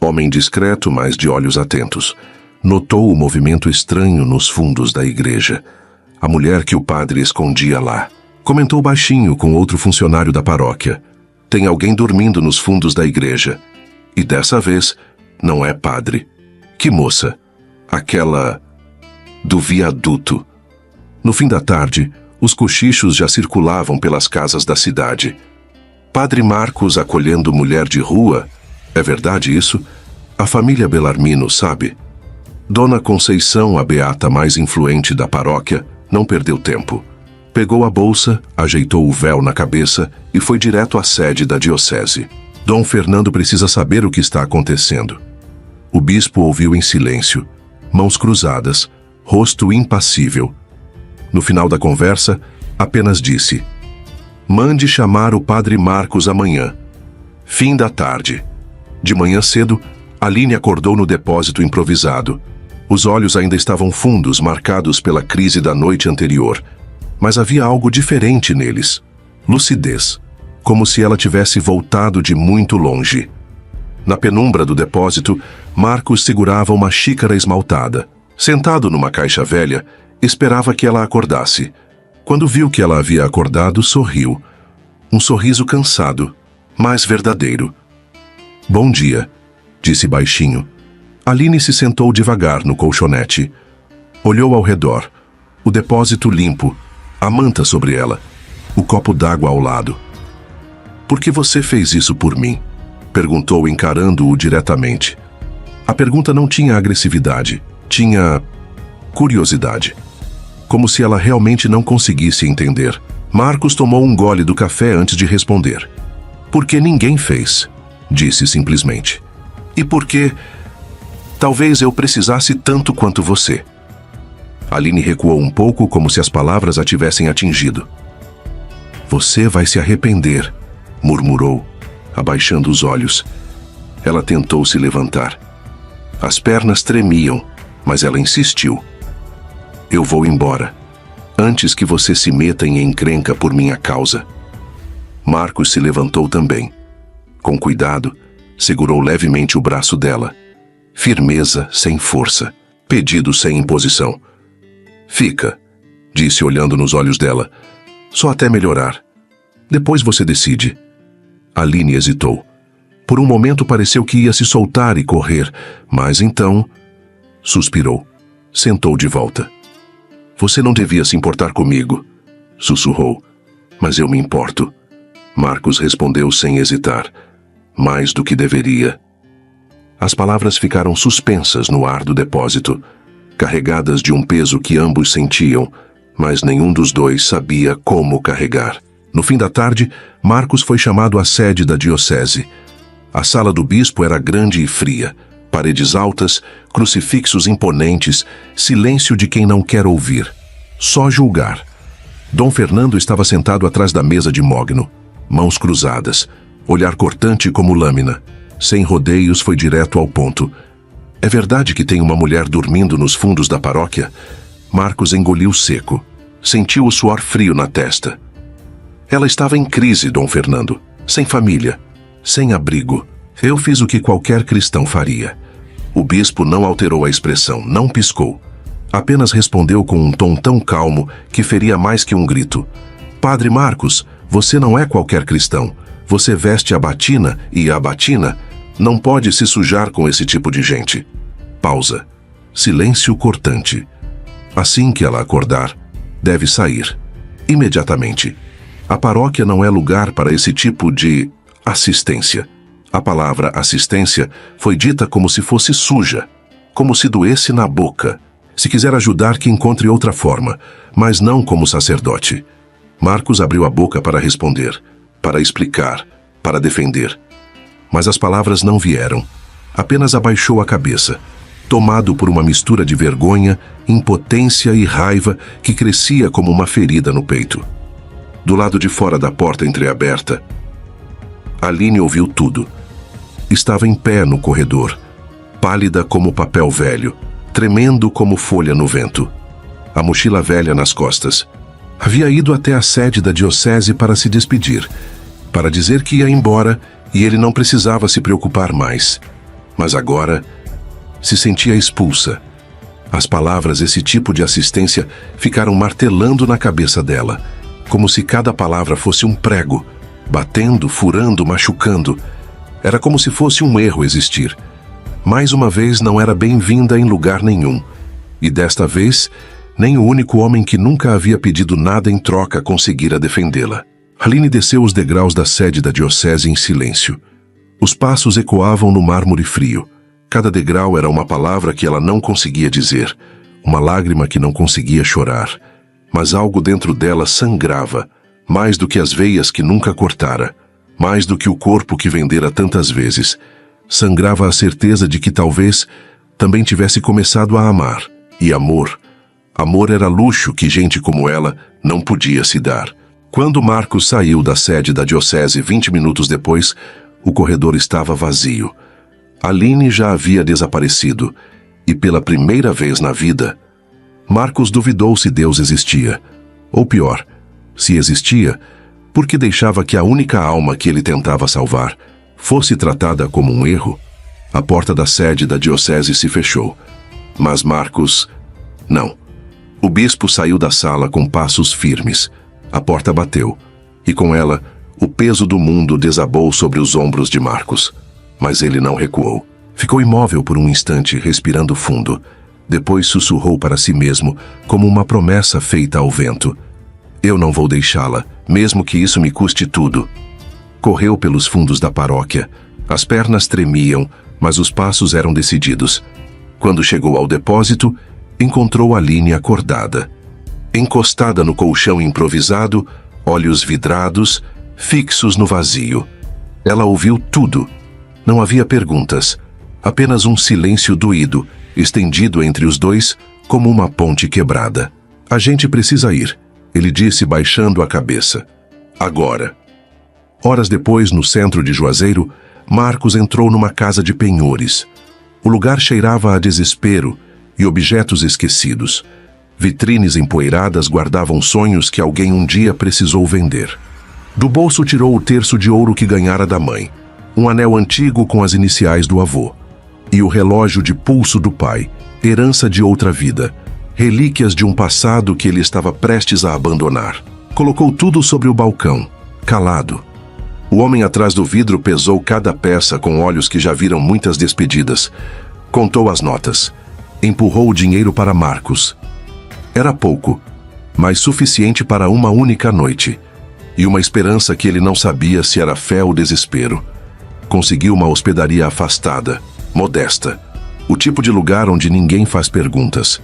homem discreto, mas de olhos atentos. Notou o movimento estranho nos fundos da igreja. A mulher que o padre escondia lá. Comentou baixinho com outro funcionário da paróquia. Tem alguém dormindo nos fundos da igreja. E dessa vez, não é padre. Que moça? Aquela do viaduto. No fim da tarde, os cochichos já circulavam pelas casas da cidade. Padre Marcos acolhendo mulher de rua. É verdade isso? A família Bellarmino sabe. Dona Conceição, a beata mais influente da paróquia, não perdeu tempo. Pegou a bolsa, ajeitou o véu na cabeça e foi direto à sede da diocese. Dom Fernando precisa saber o que está acontecendo. O bispo ouviu em silêncio, mãos cruzadas, rosto impassível. No final da conversa, apenas disse: "Mande chamar o padre Marcos amanhã. Fim da tarde." De manhã cedo, Aline acordou no depósito improvisado. Os olhos ainda estavam fundos, marcados pela crise da noite anterior. Mas havia algo diferente neles. Lucidez, como se ela tivesse voltado de muito longe. Na penumbra do depósito, Marcos segurava uma xícara esmaltada. Sentado numa caixa velha, esperava que ela acordasse. Quando viu que ela havia acordado, sorriu. Um sorriso cansado, mas verdadeiro. "Bom dia", disse baixinho. Aline se sentou devagar no colchonete. Olhou ao redor. O depósito limpo, a manta sobre ela, o copo d'água ao lado. "Por que você fez isso por mim?", perguntou, encarando-o diretamente. A pergunta não tinha agressividade, tinha curiosidade. Como se ela realmente não conseguisse entender. Marcos tomou um gole do café antes de responder. "Porque ninguém fez", disse simplesmente. "E porque talvez eu precisasse tanto quanto você." Aline recuou um pouco, como se as palavras a tivessem atingido. "Você vai se arrepender", murmurou, abaixando os olhos. Ela tentou se levantar. As pernas tremiam, mas ela insistiu. "Eu vou embora, antes que você se meta em encrenca por minha causa." Marcos se levantou também. Com cuidado, segurou levemente o braço dela. Firmeza sem força, pedido sem imposição. "Fica", disse olhando nos olhos dela. "Só até melhorar. Depois você decide." Aline hesitou. Por um momento pareceu que ia se soltar e correr, mas então suspirou. Sentou de volta. "Você não devia se importar comigo", sussurrou. "Mas eu me importo." Marcos respondeu sem hesitar. "Mais do que deveria." As palavras ficaram suspensas no ar do depósito, carregadas de um peso que ambos sentiam, mas nenhum dos dois sabia como carregar. No fim da tarde, Marcos foi chamado à sede da diocese. A sala do bispo era grande e fria, paredes altas, crucifixos imponentes, silêncio de quem não quer ouvir, só julgar. Dom Fernando estava sentado atrás da mesa de mogno, mãos cruzadas, olhar cortante como lâmina. Sem rodeios, foi direto ao ponto. "É verdade que tem uma mulher dormindo nos fundos da paróquia?" Marcos engoliu seco. Sentiu o suor frio na testa. "Ela estava em crise, Dom Fernando. Sem família, sem abrigo. Eu fiz o que qualquer cristão faria." O bispo não alterou a expressão, não piscou. Apenas respondeu com um tom tão calmo que feria mais que um grito. "Padre Marcos, você não é qualquer cristão. Você veste a batina e a batina não pode se sujar com esse tipo de gente." Pausa. Silêncio cortante. "Assim que ela acordar, deve sair. Imediatamente. A paróquia não é lugar para esse tipo de assistência." A palavra assistência foi dita como se fosse suja, como se doesse na boca. Se quiser ajudar, que encontre outra forma, mas não como sacerdote. Marcos abriu a boca para responder, para explicar, para defender. Mas as palavras não vieram. Apenas abaixou a cabeça, tomado por uma mistura de vergonha, impotência e raiva que crescia como uma ferida no peito. Do lado de fora da porta entreaberta, Aline ouviu tudo. Estava em pé no corredor, pálida como papel velho, tremendo como folha no vento. A mochila velha nas costas. Havia ido até a sede da diocese para se despedir, para dizer que ia embora e ele não precisava se preocupar mais. Mas agora se sentia expulsa. As palavras, esse tipo de assistência, ficaram martelando na cabeça dela, como se cada palavra fosse um prego, batendo, furando, machucando. Era como se fosse um erro existir. Mais uma vez não era bem-vinda em lugar nenhum. E desta vez, nem o único homem que nunca havia pedido nada em troca conseguira defendê-la. Aline desceu os degraus da sede da diocese em silêncio. Os passos ecoavam no mármore frio. Cada degrau era uma palavra que ela não conseguia dizer, uma lágrima que não conseguia chorar. Mas algo dentro dela sangrava, mais do que as veias que nunca cortara, mais do que o corpo que vendera tantas vezes. sangrava a certeza de que talvez também tivesse começado a amar. E amor era luxo que gente como ela não podia se dar. Quando Marcos saiu da sede da diocese 20 minutos depois, o corredor estava vazio. Aline já havia desaparecido, e pela primeira vez na vida, Marcos duvidou se Deus existia. Ou pior, se existia, por que deixava que a única alma que ele tentava salvar fosse tratada como um erro? A porta da sede da diocese se fechou. Mas Marcos... não. O bispo saiu da sala com passos firmes. A porta bateu, e com ela, o peso do mundo desabou sobre os ombros de Marcos. Mas ele não recuou. Ficou imóvel por um instante, respirando fundo. Depois sussurrou para si mesmo, como uma promessa feita ao vento: eu não vou deixá-la, mesmo que isso me custe tudo. Correu pelos fundos da paróquia. As pernas tremiam, mas os passos eram decididos. Quando chegou ao depósito, encontrou Aline acordada. Encostada no colchão improvisado, olhos vidrados, fixos no vazio. Ela ouviu tudo. Não havia perguntas. Apenas um silêncio doído, estendido entre os dois, como uma ponte quebrada. A gente precisa ir, ele disse baixando a cabeça. Agora. Horas depois, no centro de Juazeiro, Marcos entrou numa casa de penhores. O lugar cheirava a desespero e objetos esquecidos. Vitrines empoeiradas guardavam sonhos que alguém um dia precisou vender. Do bolso tirou o terço de ouro que ganhara da mãe, um anel antigo com as iniciais do avô, e o relógio de pulso do pai, herança de outra vida, relíquias de um passado que ele estava prestes a abandonar. Colocou tudo sobre o balcão, calado. O homem atrás do vidro pesou cada peça com olhos que já viram muitas despedidas. Contou as notas. Empurrou o dinheiro para Marcos. Era pouco, mas suficiente para uma única noite. E uma esperança que ele não sabia se era fé ou desespero. Conseguiu uma hospedaria afastada, modesta. O tipo de lugar onde ninguém faz perguntas.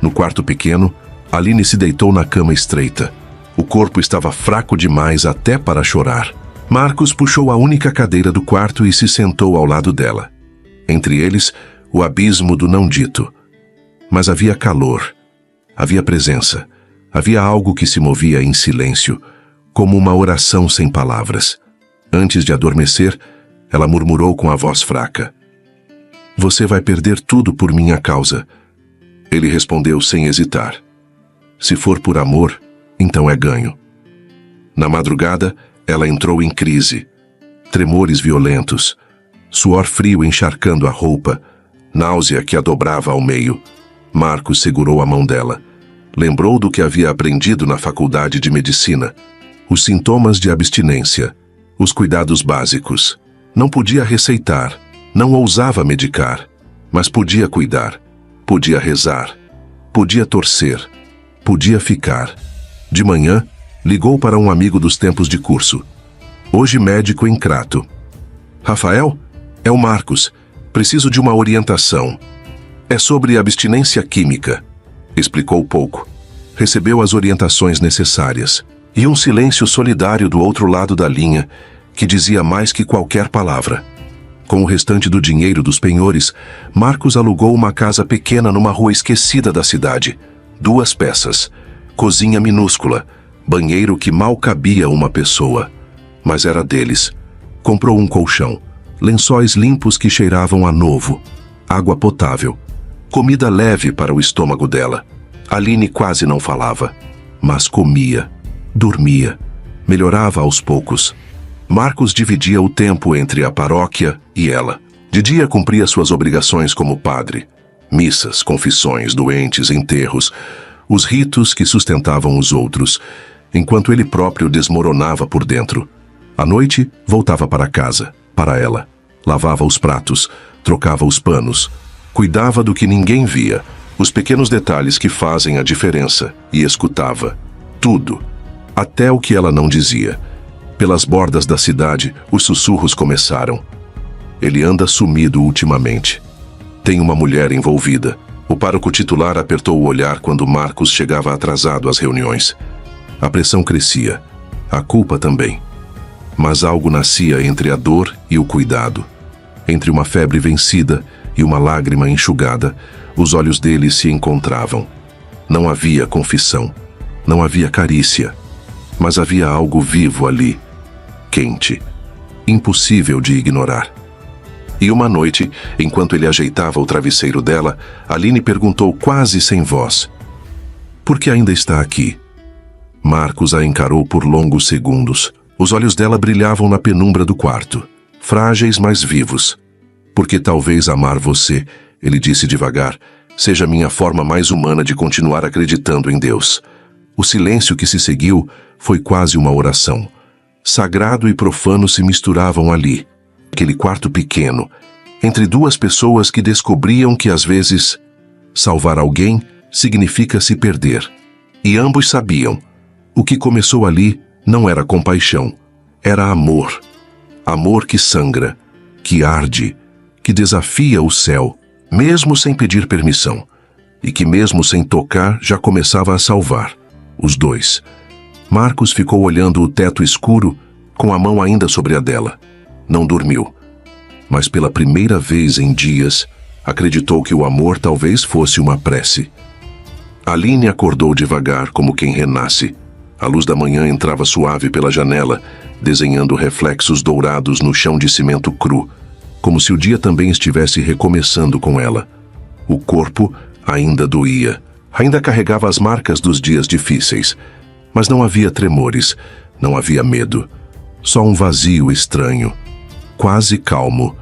No quarto pequeno, Aline se deitou na cama estreita. O corpo estava fraco demais até para chorar. Marcos puxou a única cadeira do quarto e se sentou ao lado dela. Entre eles, o abismo do não dito. Mas havia calor, havia presença, havia algo que se movia em silêncio, como uma oração sem palavras. Antes de adormecer, ela murmurou com a voz fraca: você vai perder tudo por minha causa. Ele respondeu sem hesitar: se for por amor, então é ganho. Na madrugada, ela entrou em crise. Tremores violentos, suor frio encharcando a roupa, náusea que a dobrava ao meio. Marcos segurou a mão dela. Lembrou do que havia aprendido na faculdade de medicina. Os sintomas de abstinência, os cuidados básicos. Não podia receitar, não ousava medicar, mas podia cuidar, podia rezar, podia torcer, podia ficar. De manhã, ligou para um amigo dos tempos de curso. Hoje médico em Crato. Rafael? É o Marcos. Preciso de uma orientação. É sobre abstinência química. Explicou pouco. Recebeu as orientações necessárias. E um silêncio solidário do outro lado da linha, que dizia mais que qualquer palavra. Com o restante do dinheiro dos penhores, Marcos alugou uma casa pequena numa rua esquecida da cidade. 2 peças. Cozinha minúscula. Banheiro que mal cabia uma pessoa. Mas era deles. Comprou um colchão. Lençóis limpos que cheiravam a novo. Água potável. Comida leve para o estômago dela. Aline quase não falava. Mas comia. Dormia. Melhorava aos poucos. Marcos dividia o tempo entre a paróquia e ela. De dia cumpria suas obrigações como padre. Missas, confissões, doentes, enterros. Os ritos que sustentavam os outros, enquanto ele próprio desmoronava por dentro. À noite, voltava para casa, para ela. Lavava os pratos, trocava os panos. Cuidava do que ninguém via, os pequenos detalhes que fazem a diferença, e escutava. Tudo. Até o que ela não dizia. Pelas bordas da cidade, os sussurros começaram. Ele anda sumido ultimamente. Tem uma mulher envolvida. O pároco titular apertou o olhar quando Marcos chegava atrasado às reuniões. A pressão crescia. A culpa também. Mas algo nascia entre a dor e o cuidado. Entre uma febre vencida e uma lágrima enxugada, os olhos dele se encontravam. Não havia confissão, não havia carícia, mas havia algo vivo ali, quente, impossível de ignorar. E uma noite, enquanto ele ajeitava o travesseiro dela, Aline perguntou quase sem voz: "Por que ainda está aqui?" Marcos a encarou por longos segundos. Os olhos dela brilhavam na penumbra do quarto, frágeis, mas vivos. "Porque talvez amar você", ele disse devagar, "seja minha forma mais humana de continuar acreditando em Deus." O silêncio que se seguiu foi quase uma oração. Sagrado e profano se misturavam ali, aquele quarto pequeno, entre duas pessoas que descobriam que às vezes salvar alguém significa se perder. E ambos sabiam, o que começou ali não era compaixão, era amor. Amor que sangra, que arde, que desafia o céu, mesmo sem pedir permissão, e que mesmo sem tocar já começava a salvar os dois. Marcos ficou olhando o teto escuro, com a mão ainda sobre a dela. Não dormiu, mas pela primeira vez em dias, acreditou que o amor talvez fosse uma prece. Aline acordou devagar, como quem renasce. A luz da manhã entrava suave pela janela, desenhando reflexos dourados no chão de cimento cru, como se o dia também estivesse recomeçando com ela. O corpo ainda doía, ainda carregava as marcas dos dias difíceis, mas não havia tremores, não havia medo, só um vazio estranho, quase calmo,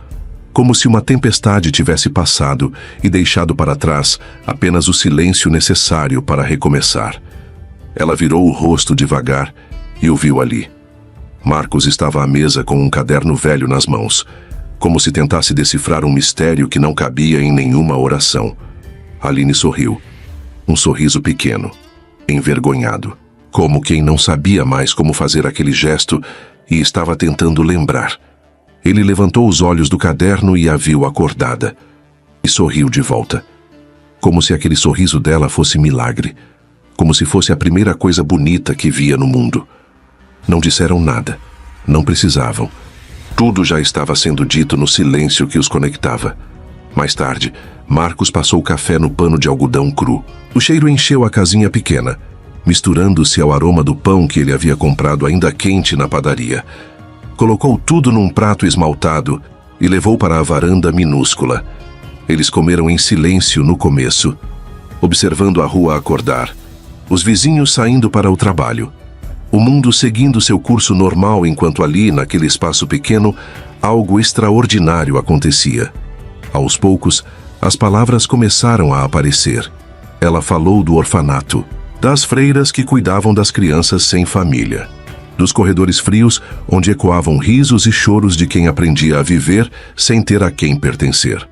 como se uma tempestade tivesse passado e deixado para trás apenas o silêncio necessário para recomeçar. Ela virou o rosto devagar e o viu ali. Marcos estava à mesa com um caderno velho nas mãos, como se tentasse decifrar um mistério que não cabia em nenhuma oração. Aline sorriu. Um sorriso pequeno, envergonhado, como quem não sabia mais como fazer aquele gesto e estava tentando lembrar. Ele levantou os olhos do caderno e a viu acordada. E sorriu de volta. Como se aquele sorriso dela fosse milagre. Como se fosse a primeira coisa bonita que via no mundo. Não disseram nada. Não precisavam. Tudo já estava sendo dito no silêncio que os conectava. Mais tarde, Marcos passou o café no pano de algodão cru. O cheiro encheu a casinha pequena, misturando-se ao aroma do pão que ele havia comprado ainda quente na padaria. Colocou tudo num prato esmaltado e levou para a varanda minúscula. Eles comeram em silêncio no começo, observando a rua acordar, os vizinhos saindo para o trabalho. O mundo seguindo seu curso normal enquanto ali, naquele espaço pequeno, algo extraordinário acontecia. Aos poucos, as palavras começaram a aparecer. Ela falou do orfanato, das freiras que cuidavam das crianças sem família, dos corredores frios onde ecoavam risos e choros de quem aprendia a viver sem ter a quem pertencer.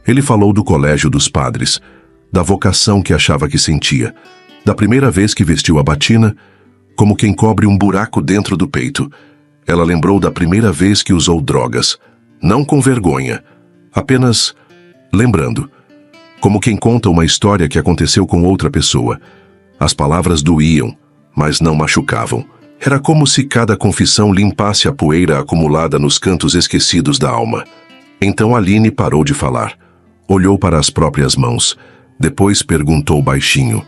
Ele falou do colégio dos padres, da vocação que achava que sentia, da primeira vez que vestiu a batina, como quem cobre um buraco dentro do peito. Ela lembrou da primeira vez que usou drogas, não com vergonha, apenas lembrando, como quem conta uma história que aconteceu com outra pessoa. As palavras doíam, mas não machucavam. Era como se cada confissão limpasse a poeira acumulada nos cantos esquecidos da alma. Então Aline parou de falar. Olhou para as próprias mãos. Depois perguntou baixinho: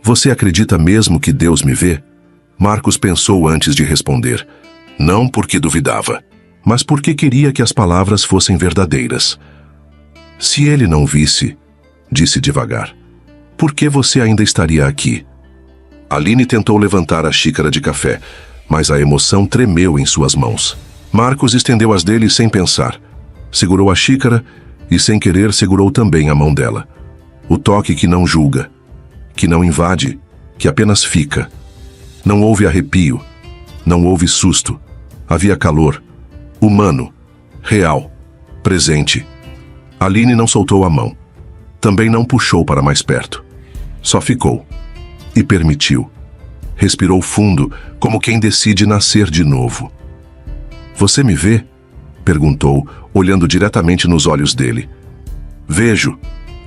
"Você acredita mesmo que Deus me vê?" Marcos pensou antes de responder. Não porque duvidava, mas porque queria que as palavras fossem verdadeiras. "Se ele não visse", disse devagar, "por que você ainda estaria aqui?" Aline tentou levantar a xícara de café, mas a emoção tremeu em suas mãos. Marcos estendeu as dele sem pensar. Segurou a xícara e, sem querer, segurou também a mão dela. O toque que não julga, que não invade, que apenas fica. Não houve arrepio, não houve susto. Havia calor, humano, real, presente. Aline não soltou a mão. Também não puxou para mais perto. Só ficou. E permitiu. Respirou fundo, como quem decide nascer de novo. "Você me vê?" perguntou, olhando diretamente nos olhos dele. "Vejo",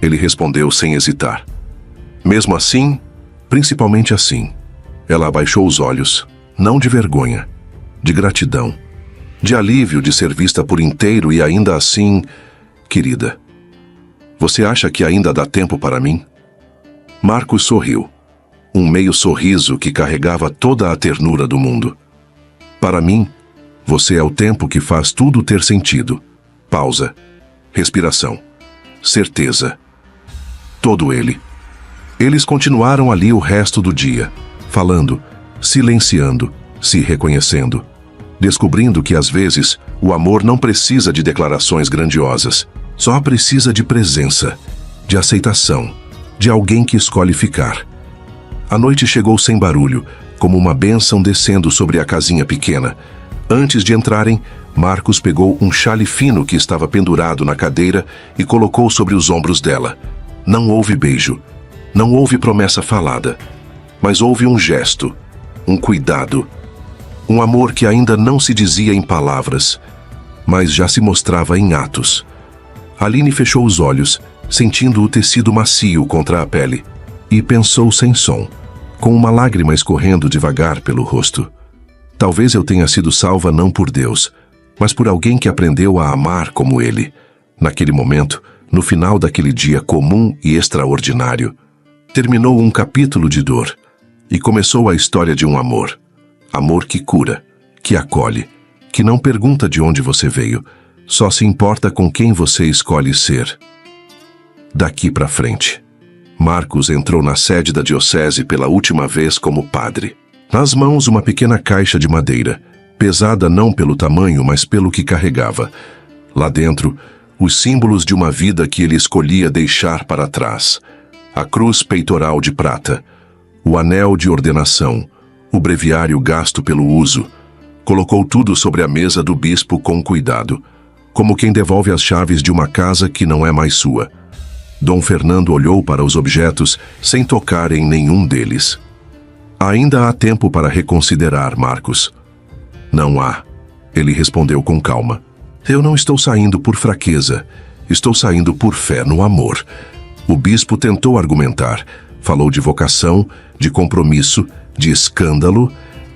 ele respondeu sem hesitar. Mesmo assim, principalmente assim. Ela abaixou os olhos, não de vergonha, de gratidão. de alívio de ser vista por inteiro e ainda assim... Querida, você acha que ainda dá tempo para mim? Marcos sorriu. Um meio sorriso que carregava toda a ternura do mundo. Para mim, você é o tempo que faz tudo ter sentido. Pausa. Respiração. Certeza. Todo ele. Eles continuaram ali o resto do dia, falando, silenciando, se reconhecendo, descobrindo que às vezes o amor não precisa de declarações grandiosas, só precisa de presença, de aceitação, de alguém que escolhe ficar. A noite chegou sem barulho, como uma bênção descendo sobre a casinha pequena. Antes de entrarem, Marcos pegou um xale fino que estava pendurado na cadeira e colocou sobre os ombros dela. Não houve beijo, não houve promessa falada, mas houve um gesto, um cuidado, um amor que ainda não se dizia em palavras, mas já se mostrava em atos. Aline fechou os olhos, sentindo o tecido macio contra a pele, e pensou sem som, com uma lágrima escorrendo devagar pelo rosto. Talvez eu tenha sido salva não por Deus, mas por alguém que aprendeu a amar como ele. Naquele momento, no final daquele dia comum e extraordinário, terminou um capítulo de dor e começou a história de um amor. Amor que cura, que acolhe, que não pergunta de onde você veio, só se importa com quem você escolhe ser. Daqui para frente, Marcos entrou na sede da diocese pela última vez como padre. Nas mãos uma pequena caixa de madeira, pesada não pelo tamanho, mas pelo que carregava. Lá dentro, os símbolos de uma vida que ele escolhia deixar para trás. A cruz peitoral de prata, o anel de ordenação, o breviário gasto pelo uso. Colocou tudo sobre a mesa do bispo com cuidado, como quem devolve as chaves de uma casa que não é mais sua. Dom Fernando olhou para os objetos sem tocar em nenhum deles. Ainda há tempo para reconsiderar, Marcos. Não há, ele respondeu com calma. Eu não estou saindo por fraqueza, estou saindo por fé no amor. O bispo tentou argumentar, falou de vocação, de compromisso, de escândalo,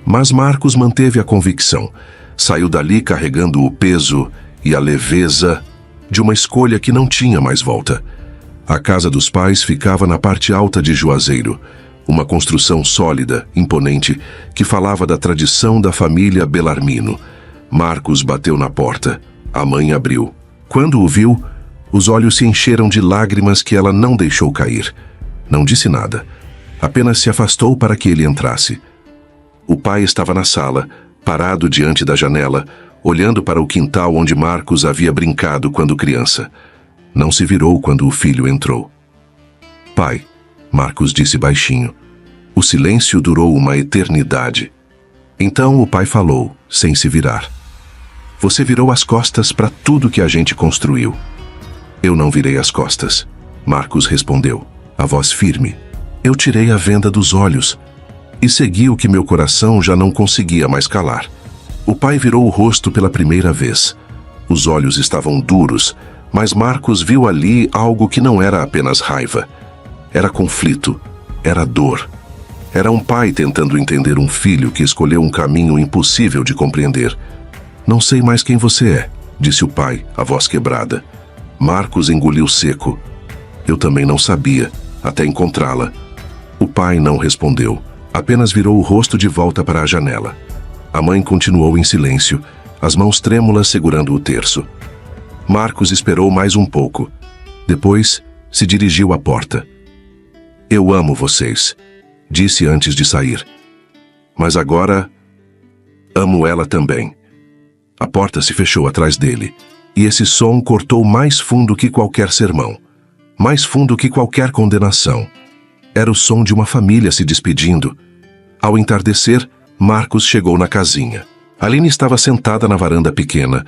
mas Marcos manteve a convicção. Saiu dali carregando o peso e a leveza de uma escolha que não tinha mais volta. A casa dos pais ficava na parte alta de Juazeiro, uma construção sólida, imponente, que falava da tradição da família Bellarmino. Marcos bateu na porta. A mãe abriu. Quando o viu, os olhos se encheram de lágrimas que ela não deixou cair. Não disse nada. Apenas se afastou para que ele entrasse. O pai estava na sala, parado diante da janela, olhando para o quintal onde Marcos havia brincado quando criança. Não se virou quando o filho entrou. Pai, Marcos disse baixinho. O silêncio durou uma eternidade. Então o pai falou, sem se virar. Você virou as costas para tudo que a gente construiu. Eu não virei as costas, Marcos respondeu, a voz firme. Eu tirei a venda dos olhos e segui o que meu coração já não conseguia mais calar. O pai virou o rosto pela primeira vez. Os olhos estavam duros, mas Marcos viu ali algo que não era apenas raiva. Era conflito, era dor. Era um pai tentando entender um filho que escolheu um caminho impossível de compreender. Não sei mais quem você é, disse o pai, a voz quebrada. Marcos engoliu seco. Eu também não sabia, até encontrá-la. O pai não respondeu, apenas virou o rosto de volta para a janela. A mãe continuou em silêncio, as mãos trêmulas segurando o terço. Marcos esperou mais um pouco. Depois, se dirigiu à porta. Eu amo vocês, disse antes de sair. Mas agora, amo ela também. A porta se fechou atrás dele, e esse som cortou mais fundo que qualquer sermão, mais fundo que qualquer condenação. Era o som de uma família se despedindo. Ao entardecer, Marcos chegou na casinha. Aline estava sentada na varanda pequena,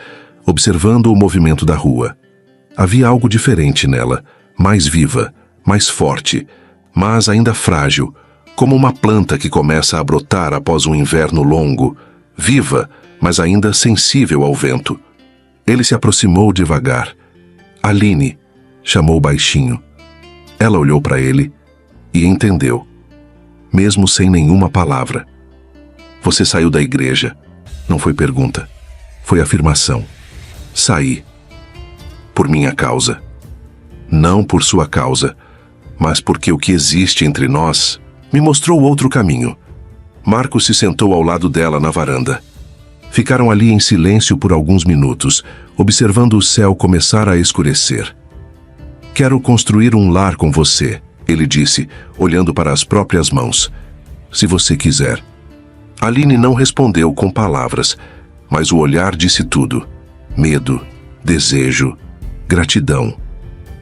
observando o movimento da rua. Havia algo diferente nela, mais viva, mais forte, mas ainda frágil, como uma planta que começa a brotar após um inverno longo, viva, mas ainda sensível ao vento. Ele se aproximou devagar. Aline, chamou baixinho. Ela olhou para ele e entendeu, mesmo sem nenhuma palavra. Você saiu da igreja. Não foi pergunta. Foi afirmação. Saí. Por minha causa. Não por sua causa, mas porque o que existe entre nós me mostrou outro caminho. Marcos se sentou ao lado dela na varanda. Ficaram ali em silêncio por alguns minutos, observando o céu começar a escurecer. Quero construir um lar com você, ele disse, olhando para as próprias mãos. Se você quiser. Aline não respondeu com palavras, mas o olhar disse tudo. Medo, desejo, gratidão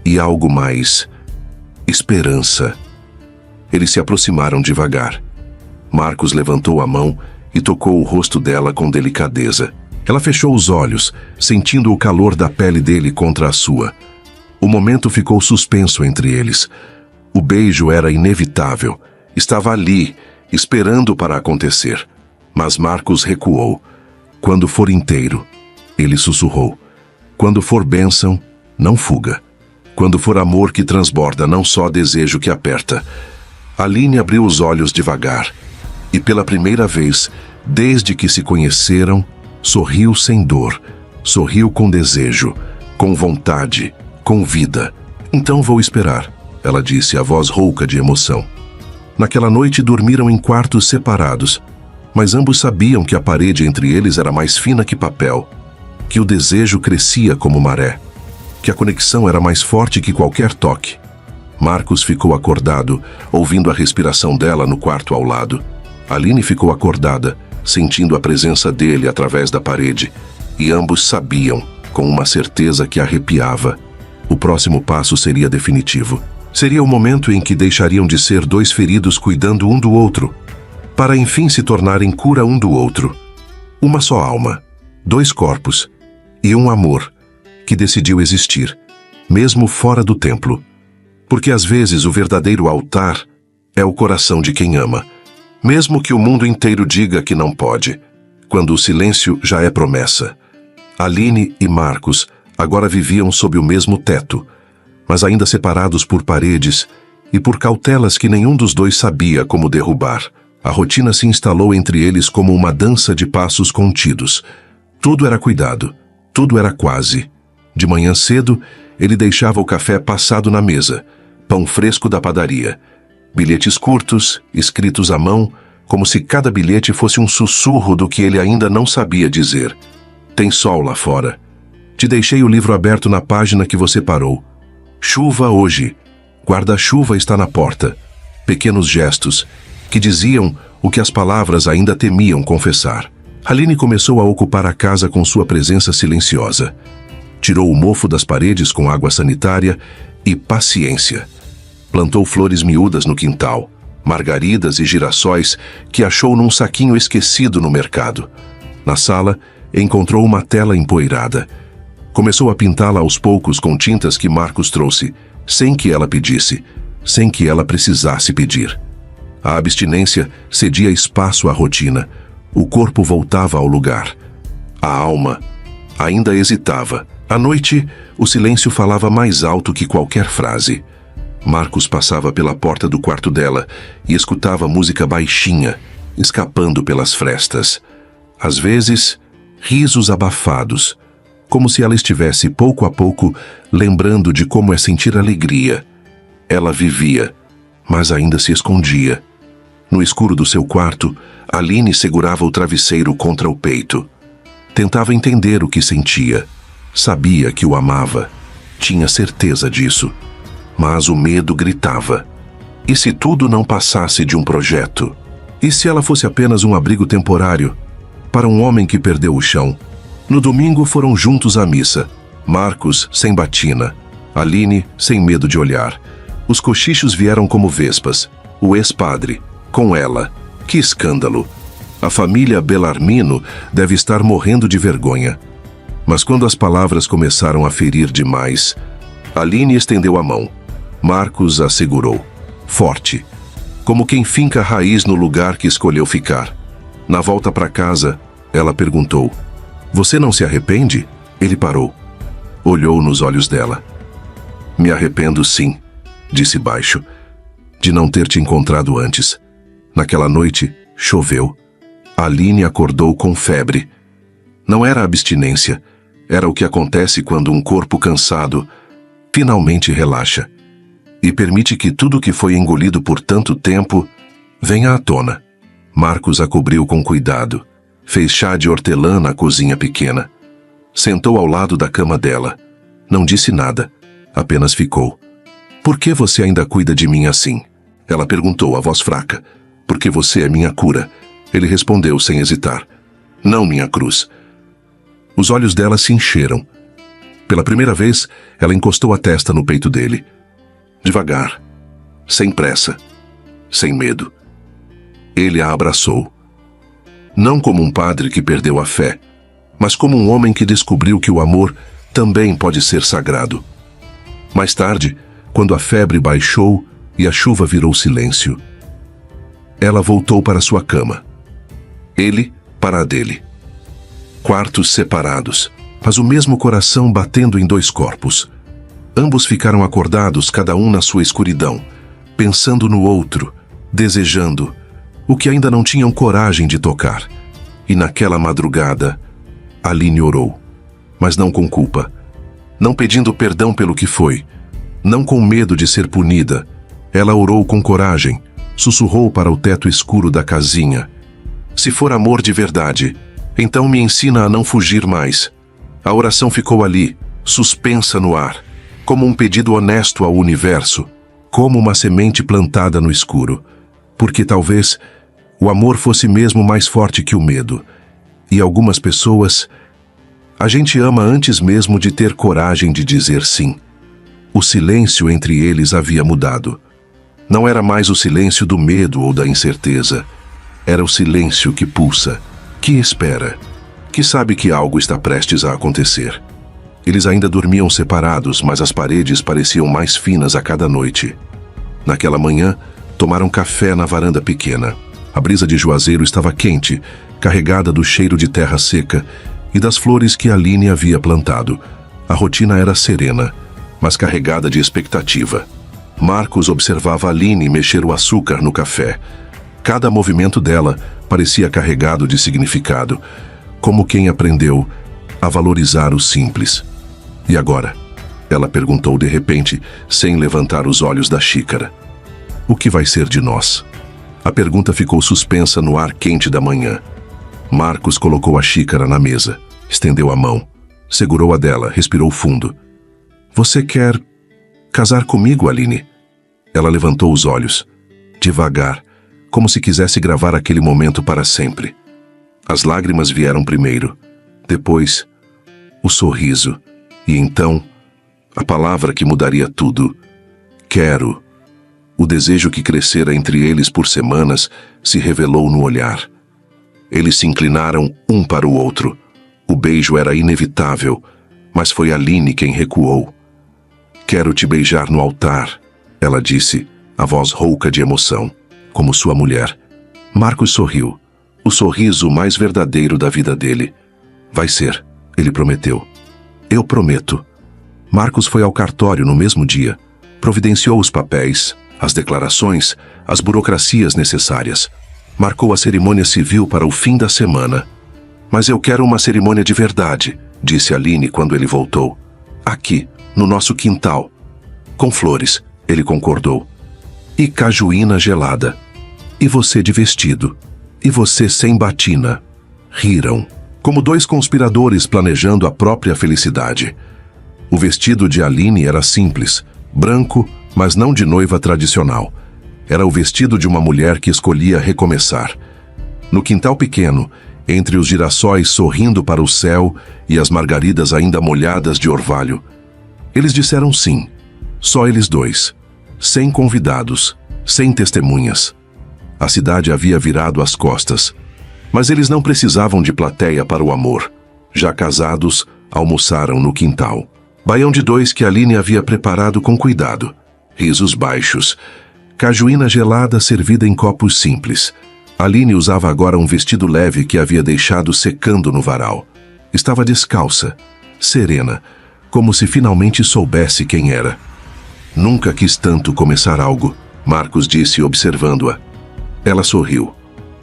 e algo mais. Esperança. Eles se aproximaram devagar. Marcos levantou a mão e tocou o rosto dela com delicadeza. Ela fechou os olhos, sentindo o calor da pele dele contra a sua. O momento ficou suspenso entre eles. O beijo era inevitável. Estava ali, esperando para acontecer. Mas Marcos recuou. Quando for inteiro, ele sussurrou. Quando for bênção, não fuga. Quando for amor que transborda, não só desejo que aperta. Aline abriu os olhos devagar. E pela primeira vez, desde que se conheceram, sorriu sem dor. Sorriu com desejo, com vontade, com vida. Então vou esperar, ela disse, a voz rouca de emoção. Naquela noite dormiram em quartos separados, mas ambos sabiam que a parede entre eles era mais fina que papel, que o desejo crescia como maré, que a conexão era mais forte que qualquer toque. Marcos ficou acordado, ouvindo a respiração dela no quarto ao lado. Aline ficou acordada, sentindo a presença dele através da parede, e ambos sabiam, com uma certeza que arrepiava, o próximo passo seria definitivo. Seria o momento em que deixariam de ser dois feridos cuidando um do outro, para enfim se tornarem cura um do outro. Uma só alma, dois corpos e um amor que decidiu existir, mesmo fora do templo. Porque às vezes o verdadeiro altar é o coração de quem ama, mesmo que o mundo inteiro diga que não pode, quando o silêncio já é promessa. Aline e Marcos agora viviam sob o mesmo teto, mas ainda separados por paredes e por cautelas que nenhum dos dois sabia como derrubar. A rotina se instalou entre eles como uma dança de passos contidos. Tudo era cuidado, tudo era quase. De manhã cedo, ele deixava o café passado na mesa, pão fresco da padaria, bilhetes curtos, escritos à mão, como se cada bilhete fosse um sussurro do que ele ainda não sabia dizer. Tem sol lá fora. Te deixei o livro aberto na página que você parou. Chuva hoje. Guarda-chuva está na porta. Pequenos gestos que diziam o que as palavras ainda temiam confessar. Aline começou a ocupar a casa com sua presença silenciosa. Tirou o mofo das paredes com água sanitária e paciência. Plantou flores miúdas no quintal, margaridas e girassóis que achou num saquinho esquecido no mercado. Na sala, encontrou uma tela empoeirada. Começou a pintá-la aos poucos com tintas que Marcos trouxe, sem que ela pedisse, sem que ela precisasse pedir. A abstinência cedia espaço à rotina. O corpo voltava ao lugar. A alma ainda hesitava. À noite, o silêncio falava mais alto que qualquer frase. Marcos passava pela porta do quarto dela e escutava música baixinha, escapando pelas frestas. Às vezes, risos abafados, como se ela estivesse pouco a pouco lembrando de como é sentir alegria. Ela vivia, mas ainda se escondia. No escuro do seu quarto, Aline segurava o travesseiro contra o peito. Tentava entender o que sentia. Sabia que o amava. Tinha certeza disso. Mas o medo gritava. E se tudo não passasse de um projeto? E se ela fosse apenas um abrigo temporário para um homem que perdeu o chão? No domingo foram juntos à missa. Marcos sem batina. Aline sem medo de olhar. Os cochichos vieram como vespas. O ex-padre, com ela. Que escândalo! A família Bellarmino deve estar morrendo de vergonha. Mas quando as palavras começaram a ferir demais, Aline estendeu a mão. Marcos a segurou. Forte. Como quem finca a raiz no lugar que escolheu ficar. Na volta para casa, ela perguntou: "Você não se arrepende?" Ele parou. Olhou nos olhos dela. "Me arrependo, sim", disse baixo, "de não ter te encontrado antes." Naquela noite, choveu. Aline acordou com febre. Não era abstinência. Era o que acontece quando um corpo cansado finalmente relaxa e permite que tudo que foi engolido por tanto tempo venha à tona. Marcos a cobriu com cuidado. Fez chá de hortelã na cozinha pequena. Sentou ao lado da cama dela. Não disse nada, apenas ficou. "Por que você ainda cuida de mim assim?" Ela perguntou, a voz fraca. "Porque você é minha cura." Ele respondeu sem hesitar. "Não minha cruz." Os olhos dela se encheram. Pela primeira vez, ela encostou a testa no peito dele. Devagar, sem pressa, sem medo. Ele a abraçou. Não como um padre que perdeu a fé, mas como um homem que descobriu que o amor também pode ser sagrado. Mais tarde, quando a febre baixou e a chuva virou silêncio, ela voltou para sua cama. Ele para a dele. Quartos separados, mas o mesmo coração batendo em dois corpos. Ambos ficaram acordados, cada um na sua escuridão, pensando no outro, desejando o que ainda não tinham coragem de tocar. E naquela madrugada, Aline orou, mas não com culpa, não pedindo perdão pelo que foi, não com medo de ser punida. Ela orou com coragem, sussurrou para o teto escuro da casinha: "Se for amor de verdade, então me ensina a não fugir mais." A oração ficou ali, suspensa no ar, como um pedido honesto ao universo, como uma semente plantada no escuro, porque talvez o amor fosse mesmo mais forte que o medo. E algumas pessoas, a gente ama antes mesmo de ter coragem de dizer sim. O silêncio entre eles havia mudado. Não era mais o silêncio do medo ou da incerteza. Era o silêncio que pulsa, que espera, que sabe que algo está prestes a acontecer. Eles ainda dormiam separados, mas as paredes pareciam mais finas a cada noite. Naquela manhã, tomaram café na varanda pequena. A brisa de Juazeiro estava quente, carregada do cheiro de terra seca e das flores que Aline havia plantado. A rotina era serena, mas carregada de expectativa. Marcos observava Aline mexer o açúcar no café. Cada movimento dela parecia carregado de significado, como quem aprendeu a valorizar o simples. "E agora?" ela perguntou de repente, sem levantar os olhos da xícara. "O que vai ser de nós?" A pergunta ficou suspensa no ar quente da manhã. Marcos colocou a xícara na mesa, estendeu a mão, segurou a dela, respirou fundo. "Você quer casar comigo, Aline?" Ela levantou os olhos, devagar, como se quisesse gravar aquele momento para sempre. As lágrimas vieram primeiro, depois o sorriso, e então a palavra que mudaria tudo: "Quero." O desejo que crescera entre eles por semanas se revelou no olhar. Eles se inclinaram um para o outro. O beijo era inevitável, mas foi Aline quem recuou. "Quero te beijar no altar," ela disse, a voz rouca de emoção, como sua mulher. Marcos sorriu, o sorriso mais verdadeiro da vida dele. "Vai ser," ele prometeu. "Eu prometo." Marcos foi ao cartório no mesmo dia, providenciou os papéis, as declarações, as burocracias necessárias. Marcou a cerimônia civil para o fim da semana. "Mas eu quero uma cerimônia de verdade," disse Aline quando ele voltou. "Aqui, no nosso quintal." "Com flores," ele concordou. "E cajuína gelada. E você de vestido. E você sem batina." Riram, como dois conspiradores planejando a própria felicidade. O vestido de Aline era simples, branco, mas não de noiva tradicional. Era o vestido de uma mulher que escolhia recomeçar. No quintal pequeno, entre os girassóis sorrindo para o céu e as margaridas ainda molhadas de orvalho, eles disseram sim, só eles dois, sem convidados, sem testemunhas. A cidade havia virado as costas, mas eles não precisavam de plateia para o amor. Já casados, almoçaram no quintal. Baião de dois que Aline havia preparado com cuidado. Risos baixos. Cajuína gelada servida em copos simples. Aline usava agora um vestido leve que havia deixado secando no varal. Estava descalça, serena, como se finalmente soubesse quem era. "Nunca quis tanto começar algo," Marcos disse observando-a. Ela sorriu.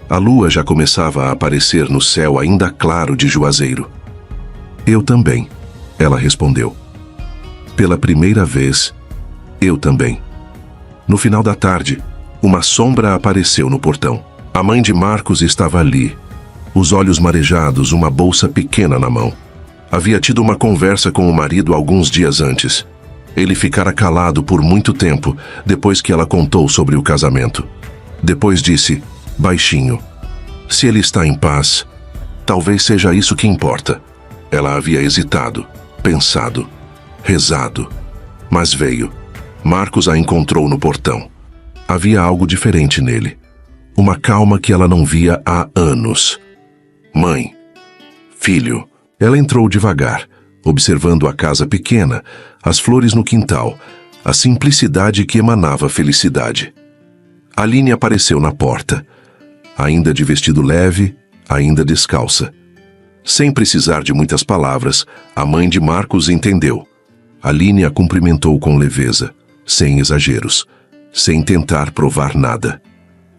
A lua já começava a aparecer no céu ainda claro de Juazeiro. Eu também, ela respondeu. Pela primeira vez, eu também. No final da tarde, uma sombra apareceu no portão. A mãe de Marcos estava ali, os olhos marejados, uma bolsa pequena na mão. Havia tido uma conversa com o marido alguns dias antes. Ele ficara calado por muito tempo, depois que ela contou sobre o casamento. Depois disse, baixinho, se ele está em paz, talvez seja isso que importa. Ela havia hesitado, pensado, rezado, mas veio. Marcos a encontrou no portão. Havia algo diferente nele. Uma calma que ela não via há anos. Mãe, filho. Ela entrou devagar, observando a casa pequena, as flores no quintal, a simplicidade que emanava felicidade. Aline apareceu na porta, ainda de vestido leve, ainda descalça. Sem precisar de muitas palavras, a mãe de Marcos entendeu. Aline a cumprimentou com leveza, sem exageros, sem tentar provar nada.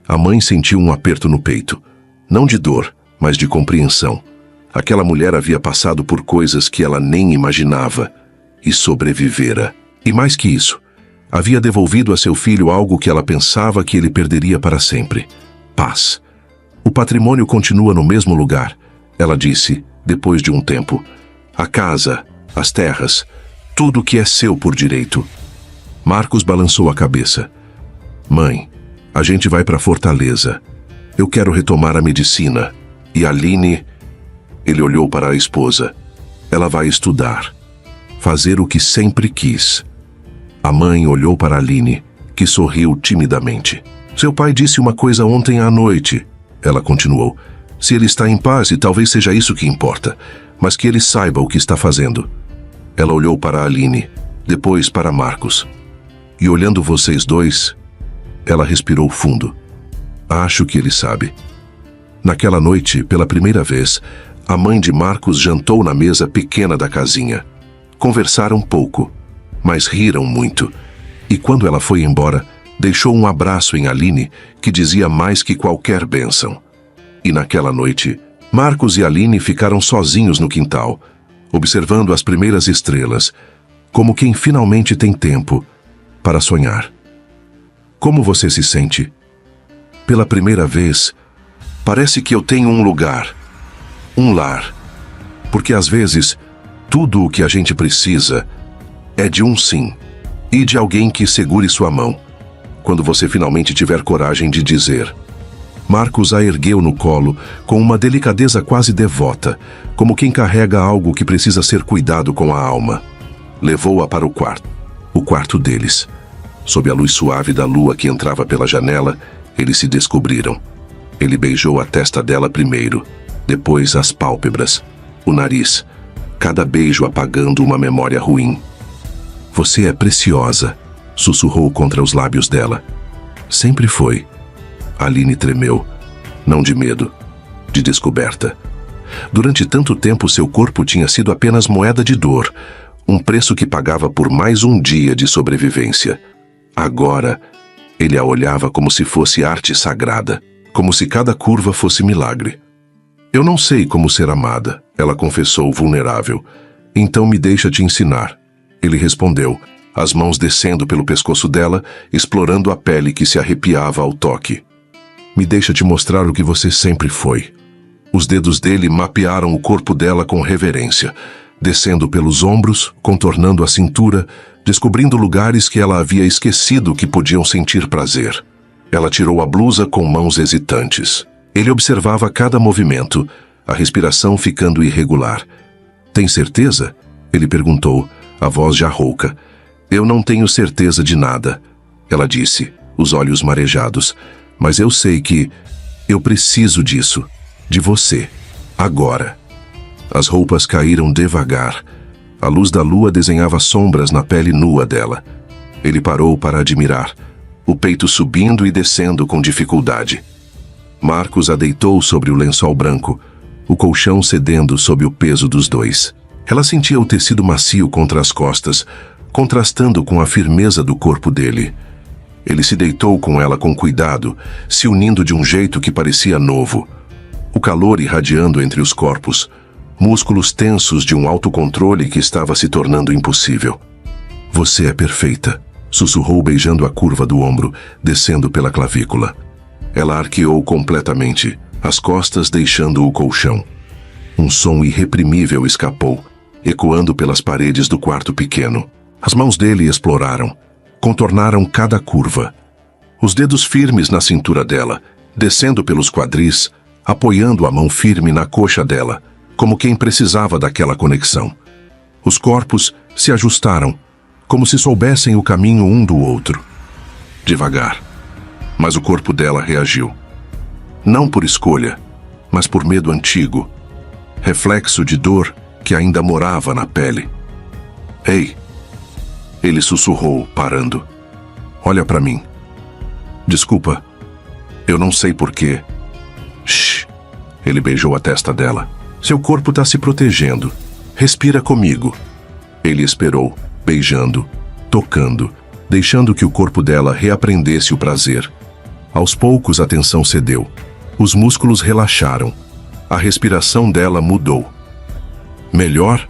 A mãe sentiu um aperto no peito, não de dor, mas de compreensão. Aquela mulher havia passado por coisas que ela nem imaginava e sobrevivera. E mais que isso, havia devolvido a seu filho algo que ela pensava que ele perderia para sempre: paz. O patrimônio continua no mesmo lugar, ela disse, depois de um tempo. A casa, as terras, tudo o que é seu por direito. Marcos balançou a cabeça. Mãe, a gente vai para Fortaleza. Eu quero retomar a medicina. E Aline... Ele olhou para a esposa. Ela vai estudar. Fazer o que sempre quis. A mãe olhou para Aline, que sorriu timidamente. Seu pai disse uma coisa ontem à noite. Ela continuou. Se ele está em paz, e talvez seja isso que importa, mas que ele saiba o que está fazendo. Ela olhou para Aline, depois para Marcos. E olhando vocês dois, ela respirou fundo. Acho que ele sabe. Naquela noite, pela primeira vez, a mãe de Marcos jantou na mesa pequena da casinha. Conversaram pouco, mas riram muito. E quando ela foi embora, deixou um abraço em Aline que dizia mais que qualquer bênção. E naquela noite, Marcos e Aline ficaram sozinhos no quintal, observando as primeiras estrelas, como quem finalmente tem tempo para sonhar. Como você se sente? Pela primeira vez, parece que eu tenho um lugar, um lar. Porque às vezes, tudo o que a gente precisa é de um sim, e de alguém que segure sua mão, quando você finalmente tiver coragem de dizer. Marcos a ergueu no colo com uma delicadeza quase devota, como quem carrega algo que precisa ser cuidado com a alma. Levou-a para o quarto deles. Sob a luz suave da lua que entrava pela janela, eles se descobriram. Ele beijou a testa dela primeiro, depois as pálpebras, o nariz, cada beijo apagando uma memória ruim. Você é preciosa, sussurrou contra os lábios dela. Sempre foi. Aline tremeu, não de medo, de descoberta. Durante tanto tempo seu corpo tinha sido apenas moeda de dor, um preço que pagava por mais um dia de sobrevivência. Agora, ele a olhava como se fosse arte sagrada, como se cada curva fosse milagre. Eu não sei como ser amada, ela confessou vulnerável. Então me deixa te ensinar. Ele respondeu, as mãos descendo pelo pescoço dela, explorando a pele que se arrepiava ao toque. Me deixa te mostrar o que você sempre foi. Os dedos dele mapearam o corpo dela com reverência, descendo pelos ombros, contornando a cintura, descobrindo lugares que ela havia esquecido que podiam sentir prazer. Ela tirou a blusa com mãos hesitantes. Ele observava cada movimento, a respiração ficando irregular. Tem certeza? Ele perguntou, a voz já rouca. Eu não tenho certeza de nada, ela disse, os olhos marejados. Mas eu sei que eu preciso disso, de você, agora. As roupas caíram devagar. A luz da lua desenhava sombras na pele nua dela. Ele parou para admirar, o peito subindo e descendo com dificuldade. Marcos a deitou sobre o lençol branco, o colchão cedendo sob o peso dos dois. Ela sentia o tecido macio contra as costas, contrastando com a firmeza do corpo dele. Ele se deitou com ela com cuidado, se unindo de um jeito que parecia novo. O calor irradiando entre os corpos, músculos tensos de um autocontrole que estava se tornando impossível. Você é perfeita, sussurrou beijando a curva do ombro, descendo pela clavícula. Ela arqueou completamente, as costas deixando o colchão. Um som irreprimível escapou, ecoando pelas paredes do quarto pequeno. As mãos dele exploraram, contornaram cada curva. Os dedos firmes na cintura dela, descendo pelos quadris, apoiando a mão firme na coxa dela, como quem precisava daquela conexão. Os corpos se ajustaram, como se soubessem o caminho um do outro. Devagar. Mas o corpo dela reagiu. Não por escolha, mas por medo antigo, reflexo de dor que ainda morava na pele. Ei! Ele sussurrou, parando. Olha pra mim. Desculpa. Eu não sei porquê. Shh. Ele beijou a testa dela. Seu corpo tá se protegendo. Respira comigo. Ele esperou, beijando, tocando, deixando que o corpo dela reaprendesse o prazer. Aos poucos a tensão cedeu. Os músculos relaxaram. A respiração dela mudou. Melhor?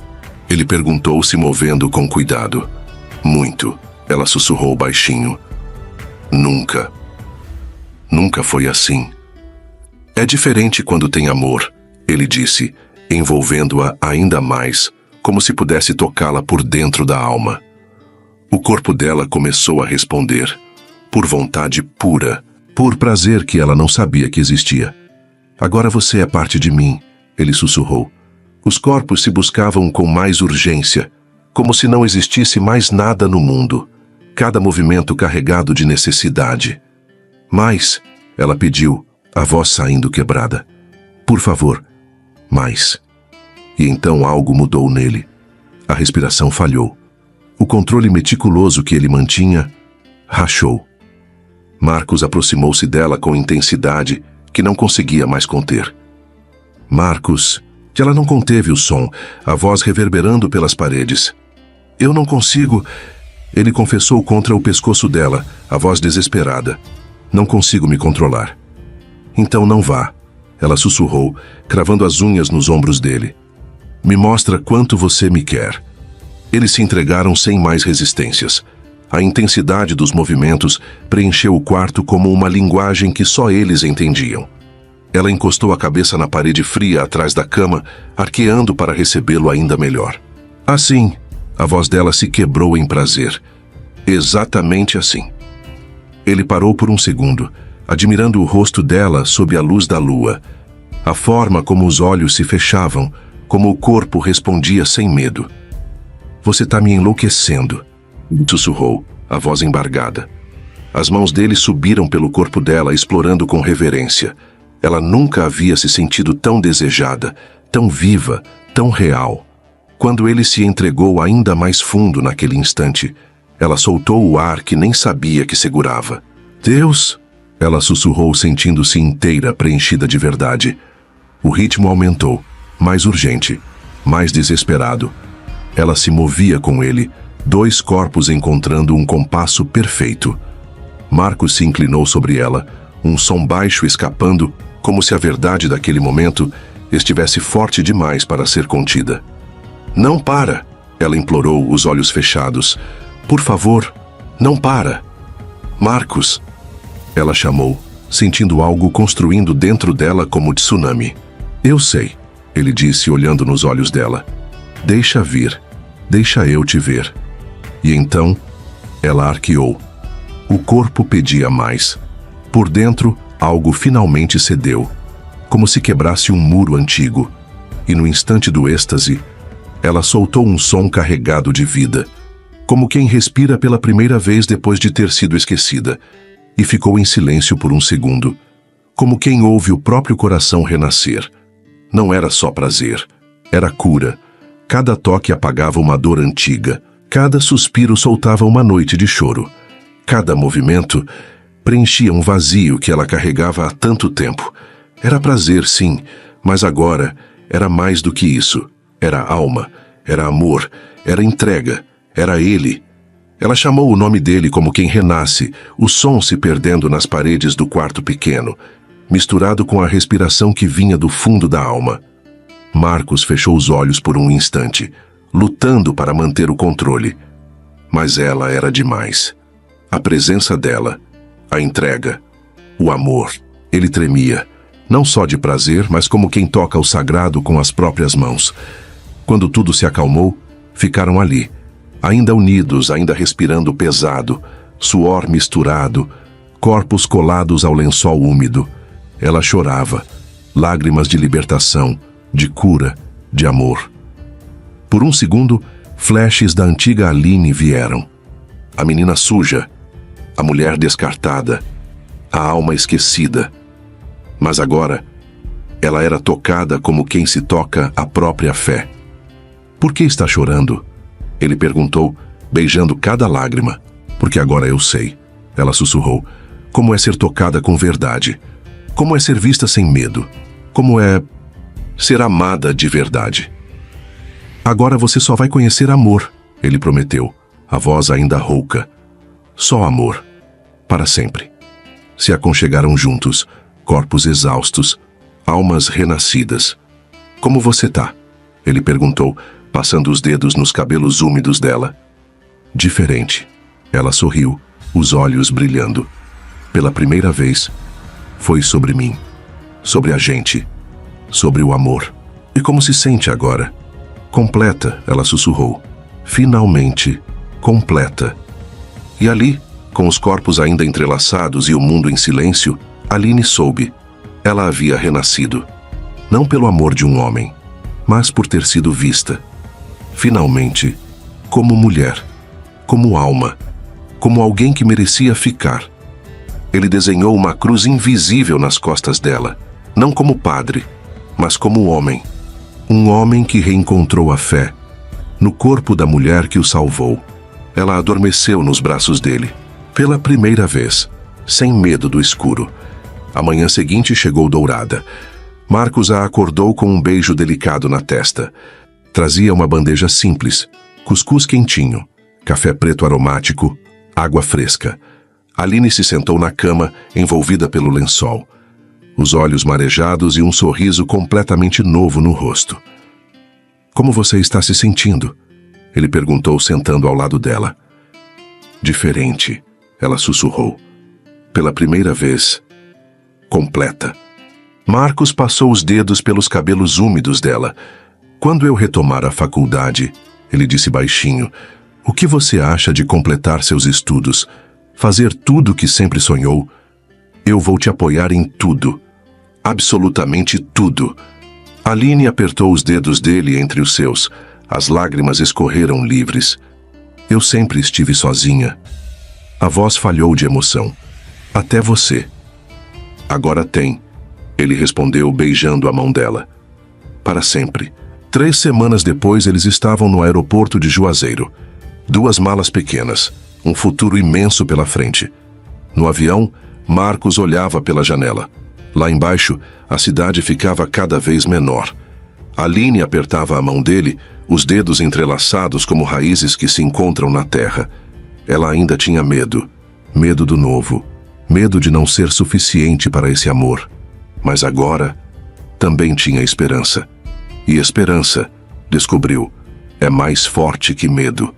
Ele perguntou, se movendo com cuidado. Muito, ela sussurrou baixinho. Nunca. Nunca foi assim. É diferente quando tem amor, ele disse, envolvendo-a ainda mais, como se pudesse tocá-la por dentro da alma. O corpo dela começou a responder, por vontade pura, por prazer que ela não sabia que existia. Agora você é parte de mim, ele sussurrou. Os corpos se buscavam com mais urgência, como se não existisse mais nada no mundo, cada movimento carregado de necessidade. Mais, ela pediu, a voz saindo quebrada. Por favor, mais. E então algo mudou nele. A respiração falhou. O controle meticuloso que ele mantinha rachou. Marcos aproximou-se dela com intensidade que não conseguia mais conter. Marcos, que ela não conteve o som, a voz reverberando pelas paredes. Eu não consigo... Ele confessou contra o pescoço dela, a voz desesperada. Não consigo me controlar. Então não vá, ela sussurrou, cravando as unhas nos ombros dele. Me mostra quanto você me quer. Eles se entregaram sem mais resistências. A intensidade dos movimentos preencheu o quarto como uma linguagem que só eles entendiam. Ela encostou a cabeça na parede fria atrás da cama, arqueando para recebê-lo ainda melhor. Assim, a voz dela se quebrou em prazer. Exatamente assim. Ele parou por um segundo, admirando o rosto dela sob a luz da lua. A forma como os olhos se fechavam, como o corpo respondia sem medo. Você tá me enlouquecendo, sussurrou, a voz embargada. As mãos dele subiram pelo corpo dela, explorando com reverência. Ela nunca havia se sentido tão desejada, tão viva, tão real. Quando ele se entregou ainda mais fundo naquele instante, ela soltou o ar que nem sabia que segurava. Deus! Ela sussurrou, sentindo-se inteira, preenchida de verdade. O ritmo aumentou, mais urgente, mais desesperado. Ela se movia com ele, dois corpos encontrando um compasso perfeito. Marcos se inclinou sobre ela, um som baixo escapando, como se a verdade daquele momento estivesse forte demais para ser contida. Não para, ela implorou, os olhos fechados. Por favor, não para. Marcos, ela chamou, sentindo algo construindo dentro dela como tsunami. Eu sei, ele disse, olhando nos olhos dela. Deixa vir, deixa eu te ver. E então, ela arqueou. O corpo pedia mais. Por dentro, algo finalmente cedeu, como se quebrasse um muro antigo. E no instante do êxtase, ela soltou um som carregado de vida, como quem respira pela primeira vez depois de ter sido esquecida, e ficou em silêncio por um segundo, como quem ouve o próprio coração renascer. Não era só prazer, era cura. Cada toque apagava uma dor antiga, cada suspiro soltava uma noite de choro. Cada movimento preenchia um vazio que ela carregava há tanto tempo. Era prazer, sim, mas agora era mais do que isso. Era alma, era amor, era entrega, era ele. Ela chamou o nome dele como quem renasce, o som se perdendo nas paredes do quarto pequeno, misturado com a respiração que vinha do fundo da alma. Marcos fechou os olhos por um instante, lutando para manter o controle. Mas ela era demais. A presença dela, a entrega, o amor. Ele tremia, não só de prazer, mas como quem toca o sagrado com as próprias mãos. Quando tudo se acalmou, ficaram ali, ainda unidos, ainda respirando pesado, suor misturado, corpos colados ao lençol úmido. Ela chorava, lágrimas de libertação, de cura, de amor. Por um segundo, flashes da antiga Aline vieram. A menina suja, a mulher descartada, a alma esquecida. Mas agora, ela era tocada como quem se toca a própria fé. Por que está chorando? Ele perguntou, beijando cada lágrima. Porque agora eu sei, ela sussurrou, como é ser tocada com verdade. Como é ser vista sem medo. Como é ser amada de verdade. Agora você só vai conhecer amor, ele prometeu, a voz ainda rouca. Só amor. Para sempre. Se aconchegaram juntos, corpos exaustos, almas renascidas. Como você tá? Ele perguntou, passando os dedos nos cabelos úmidos dela. Diferente. Ela sorriu, os olhos brilhando. Pela primeira vez, foi sobre mim. Sobre a gente. Sobre o amor. E como se sente agora? Completa, ela sussurrou. Finalmente, completa. E ali, com os corpos ainda entrelaçados e o mundo em silêncio, Aline soube. Ela havia renascido. Não pelo amor de um homem, mas por ter sido vista. Finalmente, como mulher, como alma, como alguém que merecia ficar. Ele desenhou uma cruz invisível nas costas dela, não como padre, mas como homem. Um homem que reencontrou a fé, no corpo da mulher que o salvou. Ela adormeceu nos braços dele, pela primeira vez, sem medo do escuro. A manhã seguinte chegou dourada. Marcos a acordou com um beijo delicado na testa. Trazia uma bandeja simples, cuscuz quentinho, café preto aromático, água fresca. Aline se sentou na cama, envolvida pelo lençol. Os olhos marejados e um sorriso completamente novo no rosto. Como você está se sentindo? Ele perguntou, sentando ao lado dela. Diferente, ela sussurrou. Pela primeira vez, completa. Marcos passou os dedos pelos cabelos úmidos dela. Quando eu retomar a faculdade, ele disse baixinho, o que você acha de completar seus estudos? Fazer tudo o que sempre sonhou? Eu vou te apoiar em tudo. Absolutamente tudo. Aline apertou os dedos dele entre os seus. As lágrimas escorreram livres. Eu sempre estive sozinha. A voz falhou de emoção. Até você. Agora tem. Ele respondeu, beijando a mão dela. Para sempre. 3 semanas depois, eles estavam no aeroporto de Juazeiro. 2 malas pequenas. Um futuro imenso pela frente. No avião, Marcos olhava pela janela. Lá embaixo, a cidade ficava cada vez menor. Aline apertava a mão dele, os dedos entrelaçados como raízes que se encontram na terra. Ela ainda tinha medo. Medo do novo. Medo de não ser suficiente para esse amor. Mas agora, também tinha esperança. E esperança, descobriu, é mais forte que medo.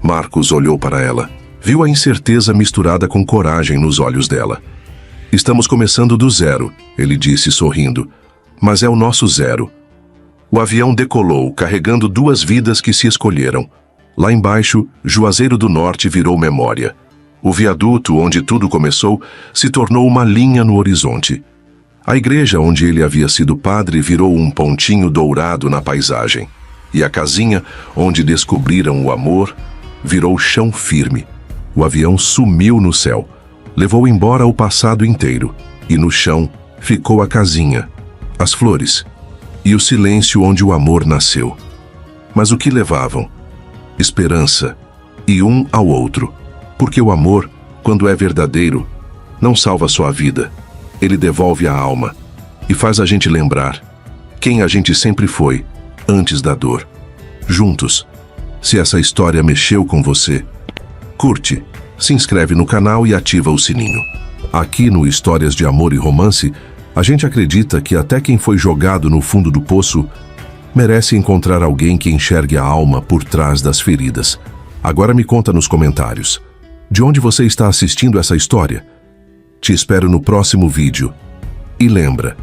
Marcos olhou para ela. Viu a incerteza misturada com coragem nos olhos dela. Estamos começando do zero, ele disse sorrindo. Mas é o nosso zero. O avião decolou, carregando 2 vidas que se escolheram. Lá embaixo, Juazeiro do Norte virou memória. O viaduto onde tudo começou se tornou uma linha no horizonte. A igreja onde ele havia sido padre virou um pontinho dourado na paisagem. E a casinha onde descobriram o amor virou chão firme. O avião sumiu no céu. Levou embora o passado inteiro. E no chão ficou a casinha, as flores e o silêncio onde o amor nasceu. Mas o que levavam? Esperança e um ao outro. Porque o amor, quando é verdadeiro, não salva só a vida. Ele devolve a alma e faz a gente lembrar quem a gente sempre foi antes da dor. Juntos. Se essa história mexeu com você, curte, se inscreve no canal e ativa o sininho. Aqui no Histórias de Amor e Romance, a gente acredita que até quem foi jogado no fundo do poço merece encontrar alguém que enxergue a alma por trás das feridas. Agora me conta nos comentários, de onde você está assistindo essa história? Te espero no próximo vídeo. E lembra,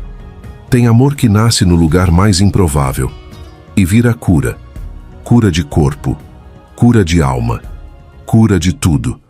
tem amor que nasce no lugar mais improvável e vira cura. Cura de corpo, cura de alma, cura de tudo.